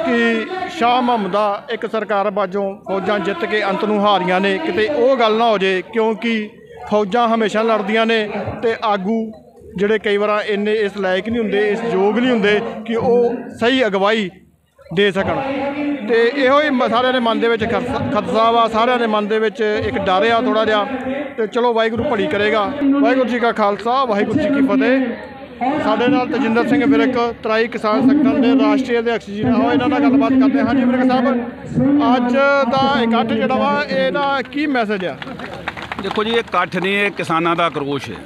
ਕਿ ਸ਼ਾਹ ਮੁਹੰਮਦ ਦਾ ਇੱਕ ਸਰਕਾਰ ਬਾਝੋਂ ਫੌਜਾਂ ਜਿੱਤ ਕੇ ਅੰਤ ਨੂੰ ਹਾਰੀਆਂ ਨੇ। ਕਿਤੇ ਉਹ ਗੱਲ ਨਾ ਹੋ ਜੇ, ਕਿਉਂਕਿ ਫੌਜਾਂ ਹਮੇਸ਼ਾ ਲੜਦੀਆਂ ਨੇ ਤੇ ਆਗੂ ਜਿਹੜੇ ਕਈ ਵਾਰ ਇੰਨੇ ਇਸ ਲਾਇਕ ਨਹੀਂ ਹੁੰਦੇ, ਇਸ ਯੋਗ ਨਹੀਂ ਹੁੰਦੇ ਕਿ ਉਹ ਸਹੀ ਅਗਵਾਈ ਦੇ ਸਕਣ। ਤੇ ਇਹੋ ਹੀ ਸਾਰਿਆਂ ਦੇ ਮਨ ਦੇ ਵਿੱਚ ਖਦਸ਼ਾ ਵਾ, ਸਾਰਿਆਂ ਦੇ ਮਨ ਦੇ ਵਿੱਚ ਇੱਕ ਡਰ ਆ ਥੋੜ੍ਹਾ ਜਿਹਾ। ਤੇ ਚਲੋ ਵਾਹਿਗੁਰੂ ਭਲੀ ਕਰੇਗਾ। ਵਾਹਿਗੁਰੂ ਜੀ ਕਾ ਖਾਲਸਾ, ਵਾਹਿਗੁਰੂ ਜੀ ਕੀ ਫਤਿਹ। ਸਾਡੇ ਨਾਲ ਤਜਿੰਦਰ ਸਿੰਘ ਵਿਰਕ, ਤਰਾਈ ਕਿਸਾਨ ਸੰਗਠਨ ਦੇ ਰਾਸ਼ਟਰੀ ਅਧਿਕਸ਼ ਜੀ ਨੇ। ਆਓ ਇਹਨਾਂ ਨਾਲ ਗੱਲਬਾਤ ਕਰਦੇ ਹਾਂ। ਹਾਂਜੀ ਵਿਰਕ ਸਾਹਿਬ, ਅੱਜ ਦਾ ਇਕੱਠ ਜਿਹੜਾ ਵਾ ਇਹਦਾ ਕੀ ਮੈਸੇਜ ਆ? ਦੇਖੋ ਜੀ, ਇਹ ਇਕੱਠ ਨਹੀਂ, ਇਹ ਕਿਸਾਨਾਂ ਦਾ ਆਕਰੋਸ਼ ਹੈ।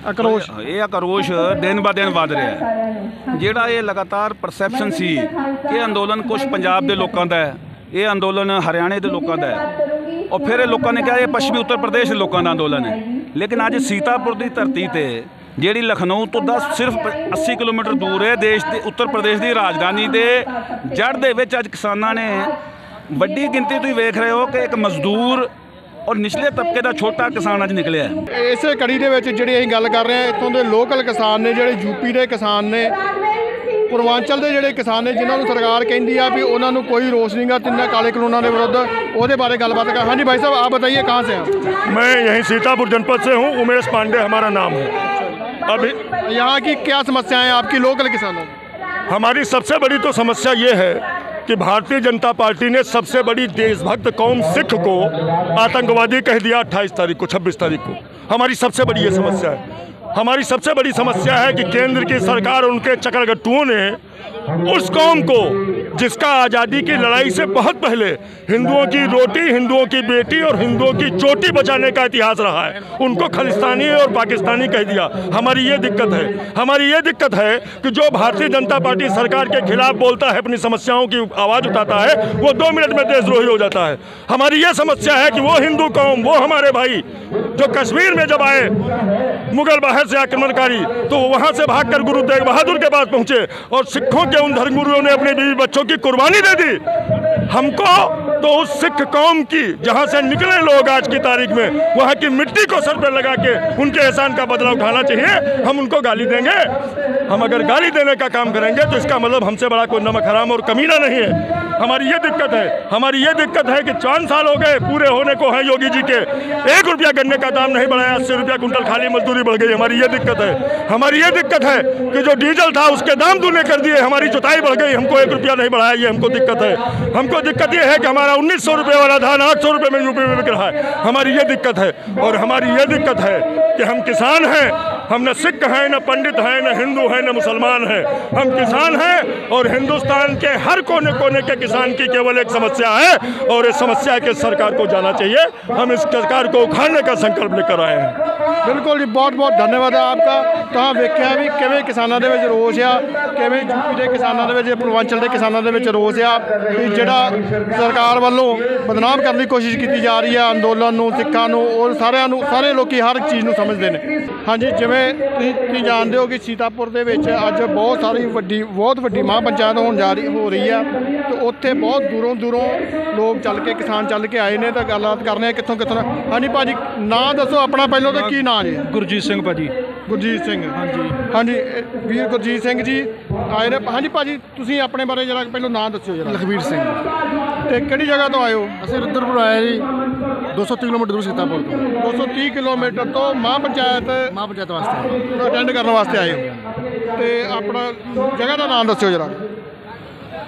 ਆਕਰੋਸ਼, ਇਹ ਆਕਰੋਸ਼ ਦਿਨ ਬ ਦਿਨ ਵੱਧ ਰਿਹਾ ਹੈ। ਜਿਹੜਾ ਇਹ ਲਗਾਤਾਰ ਪਰਸੈਪਸ਼ਨ ਸੀ ਕਿ ਅੰਦੋਲਨ ਕੁਛ ਪੰਜਾਬ ਦੇ ਲੋਕਾਂ ਦਾ ਹੈ, ਇਹ ਅੰਦੋਲਨ ਹਰਿਆਣੇ ਦੇ ਲੋਕਾਂ ਦਾ ਹੈ, ਔਰ ਫਿਰ ਇਹ ਲੋਕਾਂ ਨੇ ਕਿਹਾ ਇਹ ਪੱਛਮੀ ਉੱਤਰ ਪ੍ਰਦੇਸ਼ ਦੇ ਲੋਕਾਂ ਦਾ ਅੰਦੋਲਨ ਹੈ। ਲੇਕਿਨ ਅੱਜ ਸੀਤਾਪੁਰ ਦੀ ਧਰਤੀ 'ਤੇ, ਜਿਹੜੀ ਲਖਨਊ ਤੋਂ ਸਿਰਫ 80 ਕਿਲੋਮੀਟਰ ਦੂਰ ਹੈ, ਦੇਸ਼ ਦੇ ਉੱਤਰ ਪ੍ਰਦੇਸ਼ ਦੀ ਰਾਜਧਾਨੀ ਦੇ ਜੜ੍ਹ ਦੇ ਵਿੱਚ ਅੱਜ ਕਿਸਾਨਾਂ ਨੇ ਵੱਡੀ ਗਿਣਤੀ ਤੁਸੀਂ ਵੇਖ ਰਹੇ ਹੋ ਕਿ ਇੱਕ ਮਜ਼ਦੂਰ ਔਰ ਨਿਚਲੇ ਤਬਕੇ ਦਾ ਛੋਟਾ ਕਿਸਾਨ ਅੱਜ ਨਿਕਲਿਆ ਹੈ। ਇਸੇ ਕੜੀ ਦੇ ਵਿੱਚ ਜਿਹੜੀ ਅਸੀਂ ਗੱਲ ਕਰ ਰਹੇ ਹਾਂ, ਇੱਥੋਂ ਦੇ ਲੋਕਲ ਕਿਸਾਨ ਨੇ, ਜਿਹੜੇ ਯੂਪੀ ਦੇ ਕਿਸਾਨ ਨੇ, ਪੂਰਵਾਂਚਲ ਦੇ ਜਿਹੜੇ ਕਿਸਾਨ ਨੇ, ਜਿਨ੍ਹਾਂ ਨੂੰ ਸਰਕਾਰ ਕਹਿੰਦੀ ਆ ਵੀ ਉਹਨਾਂ ਨੂੰ ਕੋਈ ਰੋਸ ਨਹੀਂਗਾ ਤਿੰਨਾਂ ਕਾਲੇ ਕਾਨੂੰਨਾਂ ਦੇ ਵਿरुद्ध, ਉਹਦੇ बारे गलबात कर। हाँ जी भाई साहब, आप बताइए कहाँ से हैं? मैं यहीं सीतापुर जनपद से हूँ। उमेश पांडे हमारा नाम है। अभी यहाँ की क्या समस्याएं हैं आपकी लोकल किसानों की? हमारी सबसे बड़ी तो समस्या ये है कि भारतीय जनता पार्टी ने सबसे बड़ी देशभक्त कौम सिख को आतंकवादी कह दिया 28 तारीख को, 26 तारीख को। हमारी सबसे बड़ी ये समस्या है। हमारी सबसे बड़ी समस्या है कि केंद्र की सरकार और उनके चकरगट्टुओं ने उस कौम को, जिसका आज़ादी की लड़ाई से बहुत पहले हिंदुओं की रोटी, हिंदुओं की बेटी और हिंदुओं की चोटी बचाने का इतिहास रहा है, उनको खालिस्तानी और पाकिस्तानी कह दिया। हमारी ये दिक्कत है। हमारी ये दिक्कत है कि जो भारतीय जनता पार्टी सरकार के खिलाफ बोलता है, अपनी समस्याओं की आवाज़ उठाता है, वो 2 मिनट में देशद्रोही हो जाता है। हमारी ये समस्या है कि वो हिंदू कौम, वो हमारे भाई जो कश्मीर में जब आए मुगल बाहर से आक्रमणकारी, तो वहाँ से भागकर गुरु तेग बहादुर के पास पहुँचे और सिखों के उन धर्मगुरुओं ने अपने बीवी बच्चों की कुर्बानी दे दी। हमको तो उस सिख कौम की जहाँ से निकले लोग आज की तारीख में, वहाँ की मिट्टी को सर पर लगा के उनके एहसान का बदला उठाना चाहिए। हम उनको गाली देंगे? हम अगर गाली देने का काम करेंगे तो इसका मतलब हमसे बड़ा कोई नमक हराम और कमीना नहीं है। हमारी ये दिक्कत है, हमारी ये दिक्कत है कि 4 साल हो गए पूरे होने को हैं योगी जी के, 1 रुपया गन्ने का दाम नहीं बढ़ाया, 80 रुपया कुंटल खाली मजदूरी बढ़ गई। हमारी ये दिक्कत है। हमारी ये दिक्कत है कि जो डीजल था उसके दाम दूने कर दिए, हमारी जुताई बढ़ गई, हमको 1 रुपया नहीं बढ़ाया। ये हमको दिक्कत है। हमको दिक्कत ये है कि हमारा 1900 रुपये वाला धान 800 रुपये में यूपी में बिक रहा है। हमारी ये दिक्कत है। और हमारी ये दिक्कत है कि हम किसान हैं, हम न सिख हैं, न पंडित हैं, न हिंदू हैं, न मुसलमान हैं। हम किसान हैं और हिंदुस्तान के हर कोने कोने के किसान की केवल एक समस्या है और इस समस्या के सरकार को जाना चाहिए। हम इस सरकार को उखाड़ने का संकल्प लेकर आए हैं। बिल्कुल जी, बहुत बहुत धन्यवाद है आपका। ਤਾਂ ਵੇਖਿਆ ਵੀ ਕਿਵੇਂ ਕਿਸਾਨਾਂ ਦੇ ਵਿੱਚ ਰੋਸ ਆ, ਕਿਵੇਂ ਯੂਪੀ ਦੇ ਕਿਸਾਨਾਂ ਦੇ ਵਿੱਚ, ਪੂਰਵਾਂਚਲ ਦੇ ਕਿਸਾਨਾਂ ਦੇ ਵਿੱਚ ਰੋਸ ਆ ਵੀ ਜਿਹੜਾ ਸਰਕਾਰ ਵੱਲੋਂ ਬਦਨਾਮ ਕਰਨ ਦੀ ਕੋਸ਼ਿਸ਼ ਕੀਤੀ ਜਾ ਰਹੀ ਆ ਅੰਦੋਲਨ ਨੂੰ, ਸਿੱਖਾਂ ਨੂੰ ਔਰ ਸਾਰਿਆਂ ਨੂੰ, ਸਾਰੇ ਲੋਕੀ ਹਰ ਚੀਜ਼ ਨੂੰ ਸਮਝਦੇ ਨੇ। ਹਾਂਜੀ, ਜਿਵੇਂ ਤੁਸੀਂ ਜਾਣਦੇ ਹੋ ਕਿ ਸੀਤਾਪੁਰ ਦੇ ਵਿੱਚ ਅੱਜ ਬਹੁਤ ਵੱਡੀ ਮਹਾਂ ਪੰਚਾਇਤ ਹੋ ਰਹੀ ਆ ਤੇ ਉੱਥੇ ਬਹੁਤ ਦੂਰੋਂ ਲੋਕ ਚੱਲ ਕੇ, ਕਿਸਾਨ ਚੱਲ ਕੇ ਆਏ ਨੇ ਤਾਂ ਗੱਲਬਾਤ ਕਰਨੇ ਆ ਕਿੱਥੋਂ ਕਿੱਥੋਂ। ਹਾਂਜੀ ਭਾਜੀ, ਨਾਂ ਦੱਸੋ ਆਪਣਾ ਪਹਿਲਾਂ ਤਾਂ, ਕੀ ਨਾਂ ਜੀ? ਗੁਰਜੀਤ ਸਿੰਘ ਭਾਜੀ। ਗੁਰਜੀਤ ਸਿੰਘ, ਹਾਂਜੀ ਵੀਰ ਗੁਰਜੀਤ ਸਿੰਘ ਜੀ ਆਏ ਨੇ। ਹਾਂਜੀ ਭਾਜੀ, ਤੁਸੀਂ ਆਪਣੇ ਬਾਰੇ ਜਰਾ ਪਹਿਲਾਂ ਨਾਂ ਦੱਸਿਓ ਜਰਾ। ਲਖਬੀਰ ਸਿੰਘ। ਤੇ ਕਿਹੜੀ ਜਗ੍ਹਾ ਤੋਂ ਆਏ ਹੋ? ਅਸੀਂ ਰੁद्रपुर ਆਏ ਜੀ, 230 ਕਿਲੋਮੀਟਰ ਦੂਰ ਸੀਤਾਪੁਰ ਤੋਂ। 230 ਕਿਲੋਮੀਟਰ ਤੋਂ ਮਹਾਂ ਪੰਚਾਇਤ ਵਾਸਤੇ ਅਟੈਂਡ ਕਰਨ ਵਾਸਤੇ ਆਏ ਹੋ। ਤੇ ਆਪਣਾ ਜਗ੍ਹਾ ਦਾ ਨਾਮ ਦੱਸਿਓ ਜਰਾ।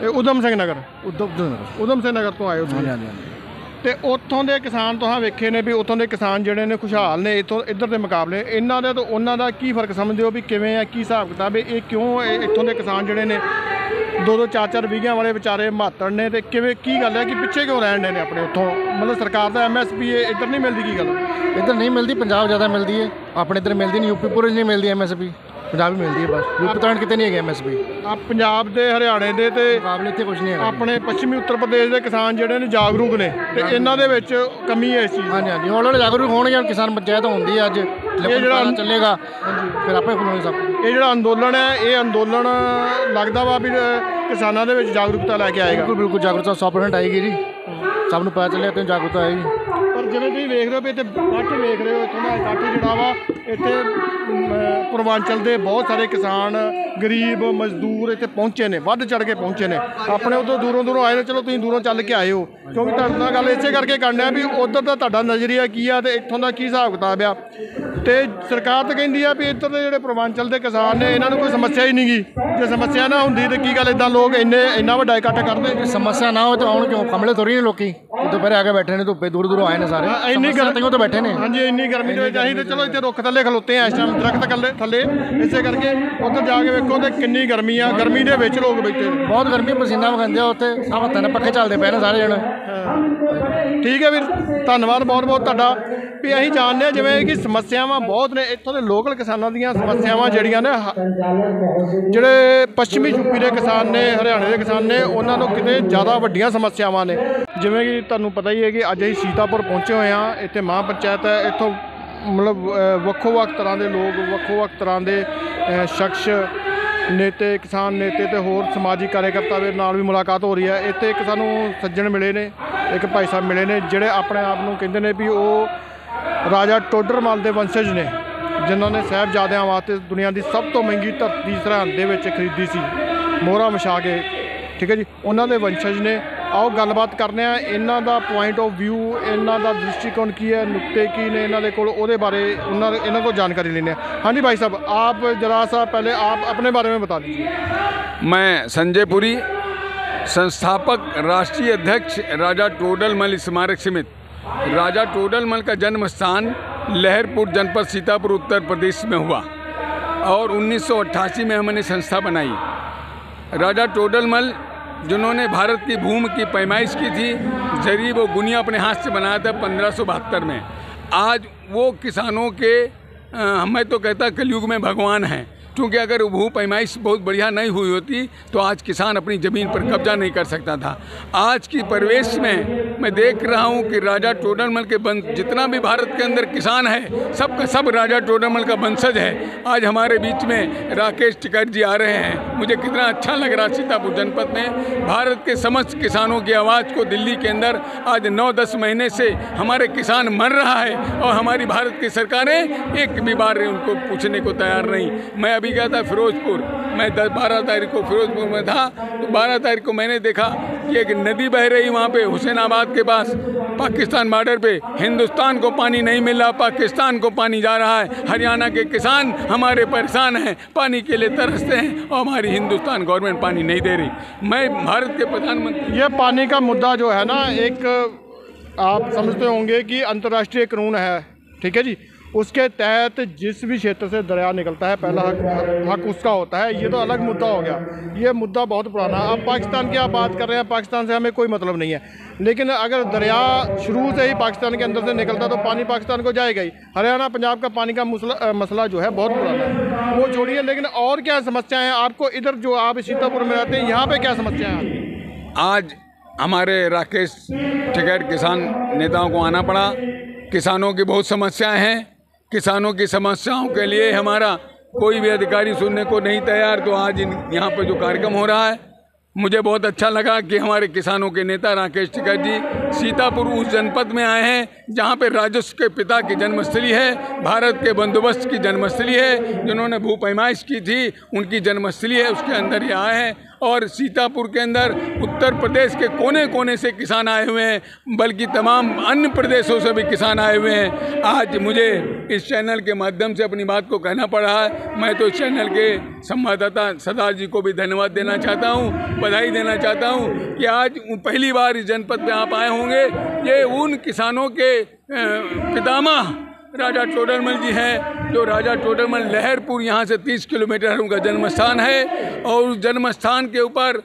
ਇਹ ਊਧਮ ਸਿੰਘ ਨਗਰ ਤੋਂ ਆਏ ਹੋ ਤੁਸੀਂ? ਹਾਂਜੀ। ਤੇ ਉੱਥੋਂ ਦੇ ਕਿਸਾਨ ਤੁਸੀਂ ਵੇਖੇ ਨੇ ਵੀ ਉੱਥੋਂ ਦੇ ਕਿਸਾਨ ਜਿਹੜੇ ਨੇ ਖੁਸ਼ਹਾਲ ਨੇ ਇੱਧਰ ਦੇ ਮੁਕਾਬਲੇ, ਇਹਨਾਂ ਦਾ ਤੇ ਉਹਨਾਂ ਦਾ ਕੀ ਫਰਕ ਸਮਝਦੇ ਹੋ ਵੀ ਕਿਵੇਂ ਆ, ਕੀ ਹਿਸਾਬ ਕਿਤਾਬ ਹੈ? ਇਹ ਕਿਉਂ ਇੱਥੋਂ ਦੇ ਕਿਸਾਨ ਜਿਹੜੇ ਨੇ 2-2 4-4 ਵੀਘਿਆਂ ਵਾਲੇ ਵਿਚਾਰੇ ਮਾਤੜ ਨੇ ਤੇ ਕਿਵੇਂ, ਕੀ ਗੱਲ ਹੈ ਕਿ ਪਿੱਛੇ ਕਿਉਂ ਰਹਿਣ ਦੇ ਨੇ ਆਪਣੇ ਉੱਥੋਂ? ਮਤਲਬ ਸਰਕਾਰ ਦਾ MSP ਇੱਧਰ ਨਹੀਂ ਮਿਲਦੀ, ਕੀ ਗੱਲ? ਇੱਧਰ ਨਹੀਂ ਮਿਲਦੀ, ਪੰਜਾਬ ਜ਼ਿਆਦਾ ਮਿਲਦੀ ਹੈ, ਆਪਣੇ ਇੱਧਰ ਮਿਲਦੀ ਨਹੀਂ। ਯੂਪੀ ਪੂਰੇ ਨਹੀਂ ਮਿਲਦੀ MSP, ਪੰਜਾਬ ਹੀ ਮਿਲਦੀ ਹੈ ਬਸ। ਯੂਪੀ ਤਾਂ ਕਿਤੇ ਨਹੀਂ ਹੈਗੀ MSP। ਆ ਪੰਜਾਬ ਦੇ, ਹਰਿਆਣੇ ਦੇ ਤੇ ਮੁਕਾਬਲੇ ਇੱਥੇ ਕੁਝ ਨਹੀਂ ਹੈਗਾ। ਆਪਣੇ ਪੱਛਮੀ ਉੱਤਰ ਪ੍ਰਦੇਸ਼ ਦੇ ਕਿਸਾਨ ਜਿਹੜੇ ਨੇ ਜਾਗਰੂਕ ਨੇ ਤੇ ਇਹਨਾਂ ਦੇ ਵਿੱਚ ਕਮੀ ਹੈ ਇਸ ਚੀਜ਼ ਦੀ। ਹਾਂਜੀ, ਹੌਲੀ ਜਾਗਰੂਕ ਹੋਣਗੇ। ਕਿਸਾਨ ਪੰਚਾਇਤ ਹੁੰਦੀ ਹੈ ਅੱਜ, ਇਹ ਜਿਹੜਾ ਚੱਲੇਗਾ ਫਿਰ ਆਪੇ ਖੁੱਲ੍ਹਣਗੇ ਸਭ। ਇਹ ਜਿਹੜਾ ਅੰਦੋਲਨ ਹੈ, ਇਹ ਅੰਦੋਲਨ ਲੱਗਦਾ ਵਾ ਵੀ ਕਿਸਾਨਾਂ ਦੇ ਵਿੱਚ ਜਾਗਰੂਕਤਾ ਲੈ ਕੇ ਆਏਗਾ। ਬਿਲਕੁਲ ਜਾਗਰੂਕਤਾ 100% ਆਏਗੀ ਜੀ, ਸਭ ਨੂੰ ਪਤਾ ਚੱਲਿਆ ਤੇ ਜਾਗਰੂਕਤਾ ਆਏਗੀ। ਪਰ ਜਿਵੇਂ ਤੁਸੀਂ ਵੇਖ ਰਹੇ ਹੋ ਵੀ ਇੱਥੇ ਇਕੱਠ ਵੇਖ ਰਹੇ ਹੋ, ਇੱਥੋਂ ਦਾ ਇਕੱਠ ਜਿਹੜਾ ਵਾ, ਇੱਥੇ ਪੂਰਵਾਂਚਲ ਦੇ ਬਹੁਤ ਸਾਰੇ ਕਿਸਾਨ, ਗਰੀਬ ਮਜ਼ਦੂਰ ਇੱਥੇ ਪਹੁੰਚੇ ਨੇ, ਵੱਧ ਚੜ ਕੇ ਪਹੁੰਚੇ ਨੇ। ਆਪਣੇ ਉੱਧਰ ਦੂਰੋਂ ਆਏ ਨੇ। ਚਲੋ ਤੁਸੀਂ ਦੂਰੋਂ ਚੱਲ ਕੇ ਆਏ ਹੋ ਕਿਉਂਕਿ ਤੁਹਾਡੇ ਨਾਲ ਗੱਲ ਇਸੇ ਕਰਕੇ ਕਰਨਾ ਵੀ ਉੱਧਰ ਦਾ ਤੁਹਾਡਾ ਨਜ਼ਰੀਆ ਕੀ ਆ ਤੇ ਇੱਥੋਂ ਦਾ ਕੀ ਹਿਸਾਬ ਕਿਤਾਬ ਆ। ਤੇ ਸਰਕਾਰ ਤਾਂ ਕਹਿੰਦੀ ਆ ਵੀ ਇੱਧਰ ਦੇ ਜਿਹੜੇ ਪੂਰਵਾਂਚਲ ਦੇ ਕਿਸਾਨ ਨੇ ਇਹਨਾਂ ਨੂੰ ਕੋਈ ਸਮੱਸਿਆ ਹੀ ਨਹੀਂ ਗੀ। ਜੇ ਸਮੱਸਿਆ ਨਾ ਹੁੰਦੀ ਤੇ ਕੀ ਗੱਲ ਇੱਦਾਂ ਲੋਕ ਇੰਨਾ ਵੱਡਾ ਇਕੱਠ ਕਰਦੇ? ਸਮੱਸਿਆ ਨਾ ਹੋ ਤਾਂ ਆਉਣ ਕਿਉਂ? ਕਮਲੇ ਥੋੜੀ ਨੇ ਲੋਕੀ, ਦੁਪਹਿਰੇ ਆ ਕੇ ਬੈਠੇ ਨੇ, ਧੁੱਪੇ ਦੂਰੋਂ ਆਏ ਨੇ ਸਾਰੇ। ਇੰਨੀ ਗਰਮੀ ਤੋਂ ਬੈਠੇ ਨੇ। ਹਾਂਜੀ, ਇੰਨੀ ਗਰਮੀ ਦੇ ਵਿੱਚ ਅਸੀਂ ਤੇ ਚਲੋ ਇੱਥੇ ਰੁੱਖ ਥੱਲੇ ਖਲੋਤੇ ਆ ਇਸ ਟਾਈਮ, ਦਰਖਤ ਥੱਲੇ। ਇਸੇ ਕਰਕੇ ਉੱਧਰ ਜਾ ਕੇ ਵੇਖੋ ਤੇ ਕਿੰਨੀ ਗਰਮੀ ਆ, ਗਰਮੀ ਦੇ ਵਿੱਚ ਲੋਕ ਬੈਠੇ ਨੇ। ਬਹੁਤ ਗਰਮੀ, ਪਸੀਨਾ ਵਗਾਉਂਦੇ ਆ ਉੱਥੇ, ਸਭ ਹੱਥਾਂ ਨਾਲ ਪੱਖੇ ਚੱਲਦੇ ਪਏ ਨੇ ਸਾਰੇ ਜਣੇ। ਠੀਕ ਹੈ ਵੀਰ, ਧੰਨਵਾਦ ਬਹੁਤ ਬਹੁਤ ਤੁਹਾਡਾ। ਵੀ ਅਸੀਂ ਜਾਣਦੇ ਹਾਂ ਜਿਵੇਂ ਕਿ ਸਮੱਸਿਆਵਾਂ ਬਹੁਤ ਨੇ ਇੱਥੋਂ ਦੇ ਲੋਕਲ ਕਿਸਾਨਾਂ ਦੀਆਂ। ਸਮੱਸਿਆਵਾਂ ਜਿਹੜੀਆਂ ਨੇ, ਜਿਹੜੇ ਪੱਛਮੀ ਯੂਪੀ ਦੇ ਕਿਸਾਨ ਨੇ, ਹਰਿਆਣੇ ਦੇ ਕਿਸਾਨ ਨੇ, ਉਹਨਾਂ ਨੂੰ ਕਿਤੇ ਜ਼ਿਆਦਾ ਵੱਡੀਆਂ ਸਮੱਸਿਆਵਾਂ ਨੇ। ਜਿਵੇਂ ਕਿ ਤੁਹਾਨੂੰ ਪਤਾ ਹੀ ਹੈ ਕਿ ਅੱਜ ਅਸੀਂ ਸੀਤਾਪੁਰ ਪਹੁੰਚੇ ਹੋਏ ਹਾਂ। ਇੱਥੇ ਮਹਾਂ ਪੰਚਾਇਤ ਹੈ। ਇੱਥੋਂ ਮਤਲਬ ਵੱਖੋ-ਵੱਖ ਤਰ੍ਹਾਂ ਦੇ ਲੋਕ, ਵੱਖੋ-ਵੱਖ ਤਰ੍ਹਾਂ ਦੇ ਸ਼ਖਸ, ਨੇਤੇ, ਕਿਸਾਨ ਨੇਤੇ ਤੇ ਹੋਰ ਸਮਾਜਿਕ ਕਾਰਜਕਰਤਾ ਦੇ ਨਾਲ ਵੀ ਮੁਲਾਕਾਤ ਹੋ ਰਹੀ ਹੈ। ਇੱਥੇ ਇੱਕ ਸਾਨੂੰ ਸੱਜਣ ਮਿਲੇ ਨੇ, ਇੱਕ ਭਾਈ ਸਾਹਿਬ ਮਿਲੇ ਨੇ ਜਿਹੜੇ ਆਪਣੇ ਆਪ ਨੂੰ ਕਹਿੰਦੇ ਨੇ ਵੀ ਉਹ ਰਾਜਾ ਟੋਡਰਮਲ ਦੇ ਵੰਸ਼ਜ ਨੇ, ਜਿਨ੍ਹਾਂ ਨੇ ਸਾਹਿਬਜ਼ਾਦਿਆਂ ਵਾਸਤੇ ਦੁਨੀਆ ਦੀ ਸਭ ਤੋਂ ਮਹਿੰਗੀ ਧਰਤੀ ਸਰਹੰਦ ਦੇ ਵਿੱਚ ਖਰੀਦੀ ਸੀ, ਮੋਹਰਾਂ ਵਿਛਾ ਕੇ। ਠੀਕ ਹੈ ਜੀ, ਉਹਨਾਂ ਦੇ ਵੰਸ਼ਜ ਨੇ। ਆਓ ਗੱਲਬਾਤ ਕਰਨੇ ਆ ਇਹਨਾਂ ਦਾ ਪੁਆਇੰਟ ਆਫ ਵਿਊ, ਇਹਨਾਂ ਦਾ ਦ੍ਰਿਸ਼ਟੀਕੋਣ ਕੀ ਹੈ, ਨੁਕਤੇ ਕੀ ਨੇ ਇਹਨਾਂ ਦੇ ਕੋਲ, ਉਹਦੇ ਬਾਰੇ ਇਹਨਾਂ को जानकारी लेने। हाँ जी भाई साहब, आप जरा सा पहले आप अपने बारे में बता दीजिए। मैं संजय पुरी, संस्थापक राष्ट्रीय अध्यक्ष राजा टोडरमल स्मारक समिति। राजा टोडरमल का जन्म स्थान लहरपुर जनपद सीतापुर उत्तर प्रदेश में हुआ और 1988 में हमने संस्था बनाई। राजा टोडरमल जिन्होंने भारत की भूमि की पैमाइश की थी, जरी वो गुनिया अपने हाथ से बनाया था 1572 में। आज वो किसानों के मैं तो कहता कलयुग में भगवान हैं। क्योंकि अगर भू पैमाइश बहुत बढ़िया नहीं हुई होती तो आज किसान अपनी ज़मीन पर कब्जा नहीं कर सकता था। आज की परिवेश में मैं देख रहा हूँ कि राजा टोडरमल के जितना भी भारत के अंदर किसान है सबका सब राजा टोडरमल का वंशज है। आज हमारे बीच में राकेश टिकैत जी आ रहे हैं, मुझे कितना अच्छा लग रहा। सीतापुर जनपद में भारत के समस्त किसानों की आवाज़ को दिल्ली के अंदर आज 9-10 महीने से हमारे किसान मर रहा है और हमारी भारत की सरकारें एक भी बार उनको पूछने को तैयार नहीं। मैं अभी गया था फिरोजपुर, मैं 12 तारीख को फिरोजपुर में था, तो 12 तारीख को मैंने देखा कि एक नदी बह रही वहाँ पे हुसैनाबाद के पास पाकिस्तान बॉर्डर पे। हिंदुस्तान को पानी नहीं मिल रहा, पाकिस्तान को पानी जा रहा है। हरियाणा के किसान हमारे परेशान हैं, पानी के लिए तरसते हैं और हमारी हिंदुस्तान गवर्नमेंट पानी नहीं दे रही। मैं भारत के प्रधानमंत्री, ये पानी का मुद्दा जो है ना, एक आप समझते होंगे कि अंतर्राष्ट्रीय कानून है, ठीक है जी, उसके तहत जिस भी क्षेत्र से दरिया निकलता है पहला हक उसका होता है। ये तो अलग मुद्दा हो गया, ये मुद्दा बहुत पुराना। अब पाकिस्तान की आप बात कर रहे हैं, पाकिस्तान से हमें कोई मतलब नहीं है, लेकिन अगर दरिया शुरू से ही पाकिस्तान के अंदर से निकलता तो पानी पाकिस्तान को जाएगा ही। हरियाणा पंजाब का पानी का मसला जो है बहुत पुराना है, वो छोड़िए। लेकिन और क्या समस्याएँ हैं आपको इधर, जो आप सीतापुर में रहते हैं, यहाँ पर क्या समस्याएँ हैं? आज हमारे राकेश टिकैत किसान नेताओं को आना पड़ा। किसानों की बहुत समस्याएं हैं, किसानों की समस्याओं के लिए हमारा कोई भी अधिकारी सुनने को नहीं तैयार। तो आज यहाँ पर जो कार्यक्रम हो रहा है, मुझे बहुत अच्छा लगा कि हमारे किसानों के नेता राकेश टिकैत जी सीतापुर उस जनपद में आए हैं जहाँ पे राजस्व के पिता की जन्मस्थली है, भारत के बंदोबस्त की जन्मस्थली है, जिन्होंने भू पैमाइश की थी उनकी जन्मस्थली है, उसके अंदर ये आए हैं। और सीतापुर के अंदर उत्तर प्रदेश के कोने कोने से किसान आए हुए हैं, बल्कि तमाम अन्य प्रदेशों से भी किसान आए हुए हैं। आज मुझे इस चैनल के माध्यम से अपनी बात को कहना पड़ रहा है। मैं तो इस चैनल के संवाददाता सरदार जी को भी धन्यवाद देना चाहता हूँ, बधाई देना चाहता हूँ कि आज पहली बार इस जनपद में आप आए होंगे। ये उन किसानों के पितामह राजा टोडरमल जी हैं, जो राजा टोडरमल लहरपुर यहाँ से 30 किलोमीटर उनका जन्म स्थान है। और उस जन्म स्थान के ऊपर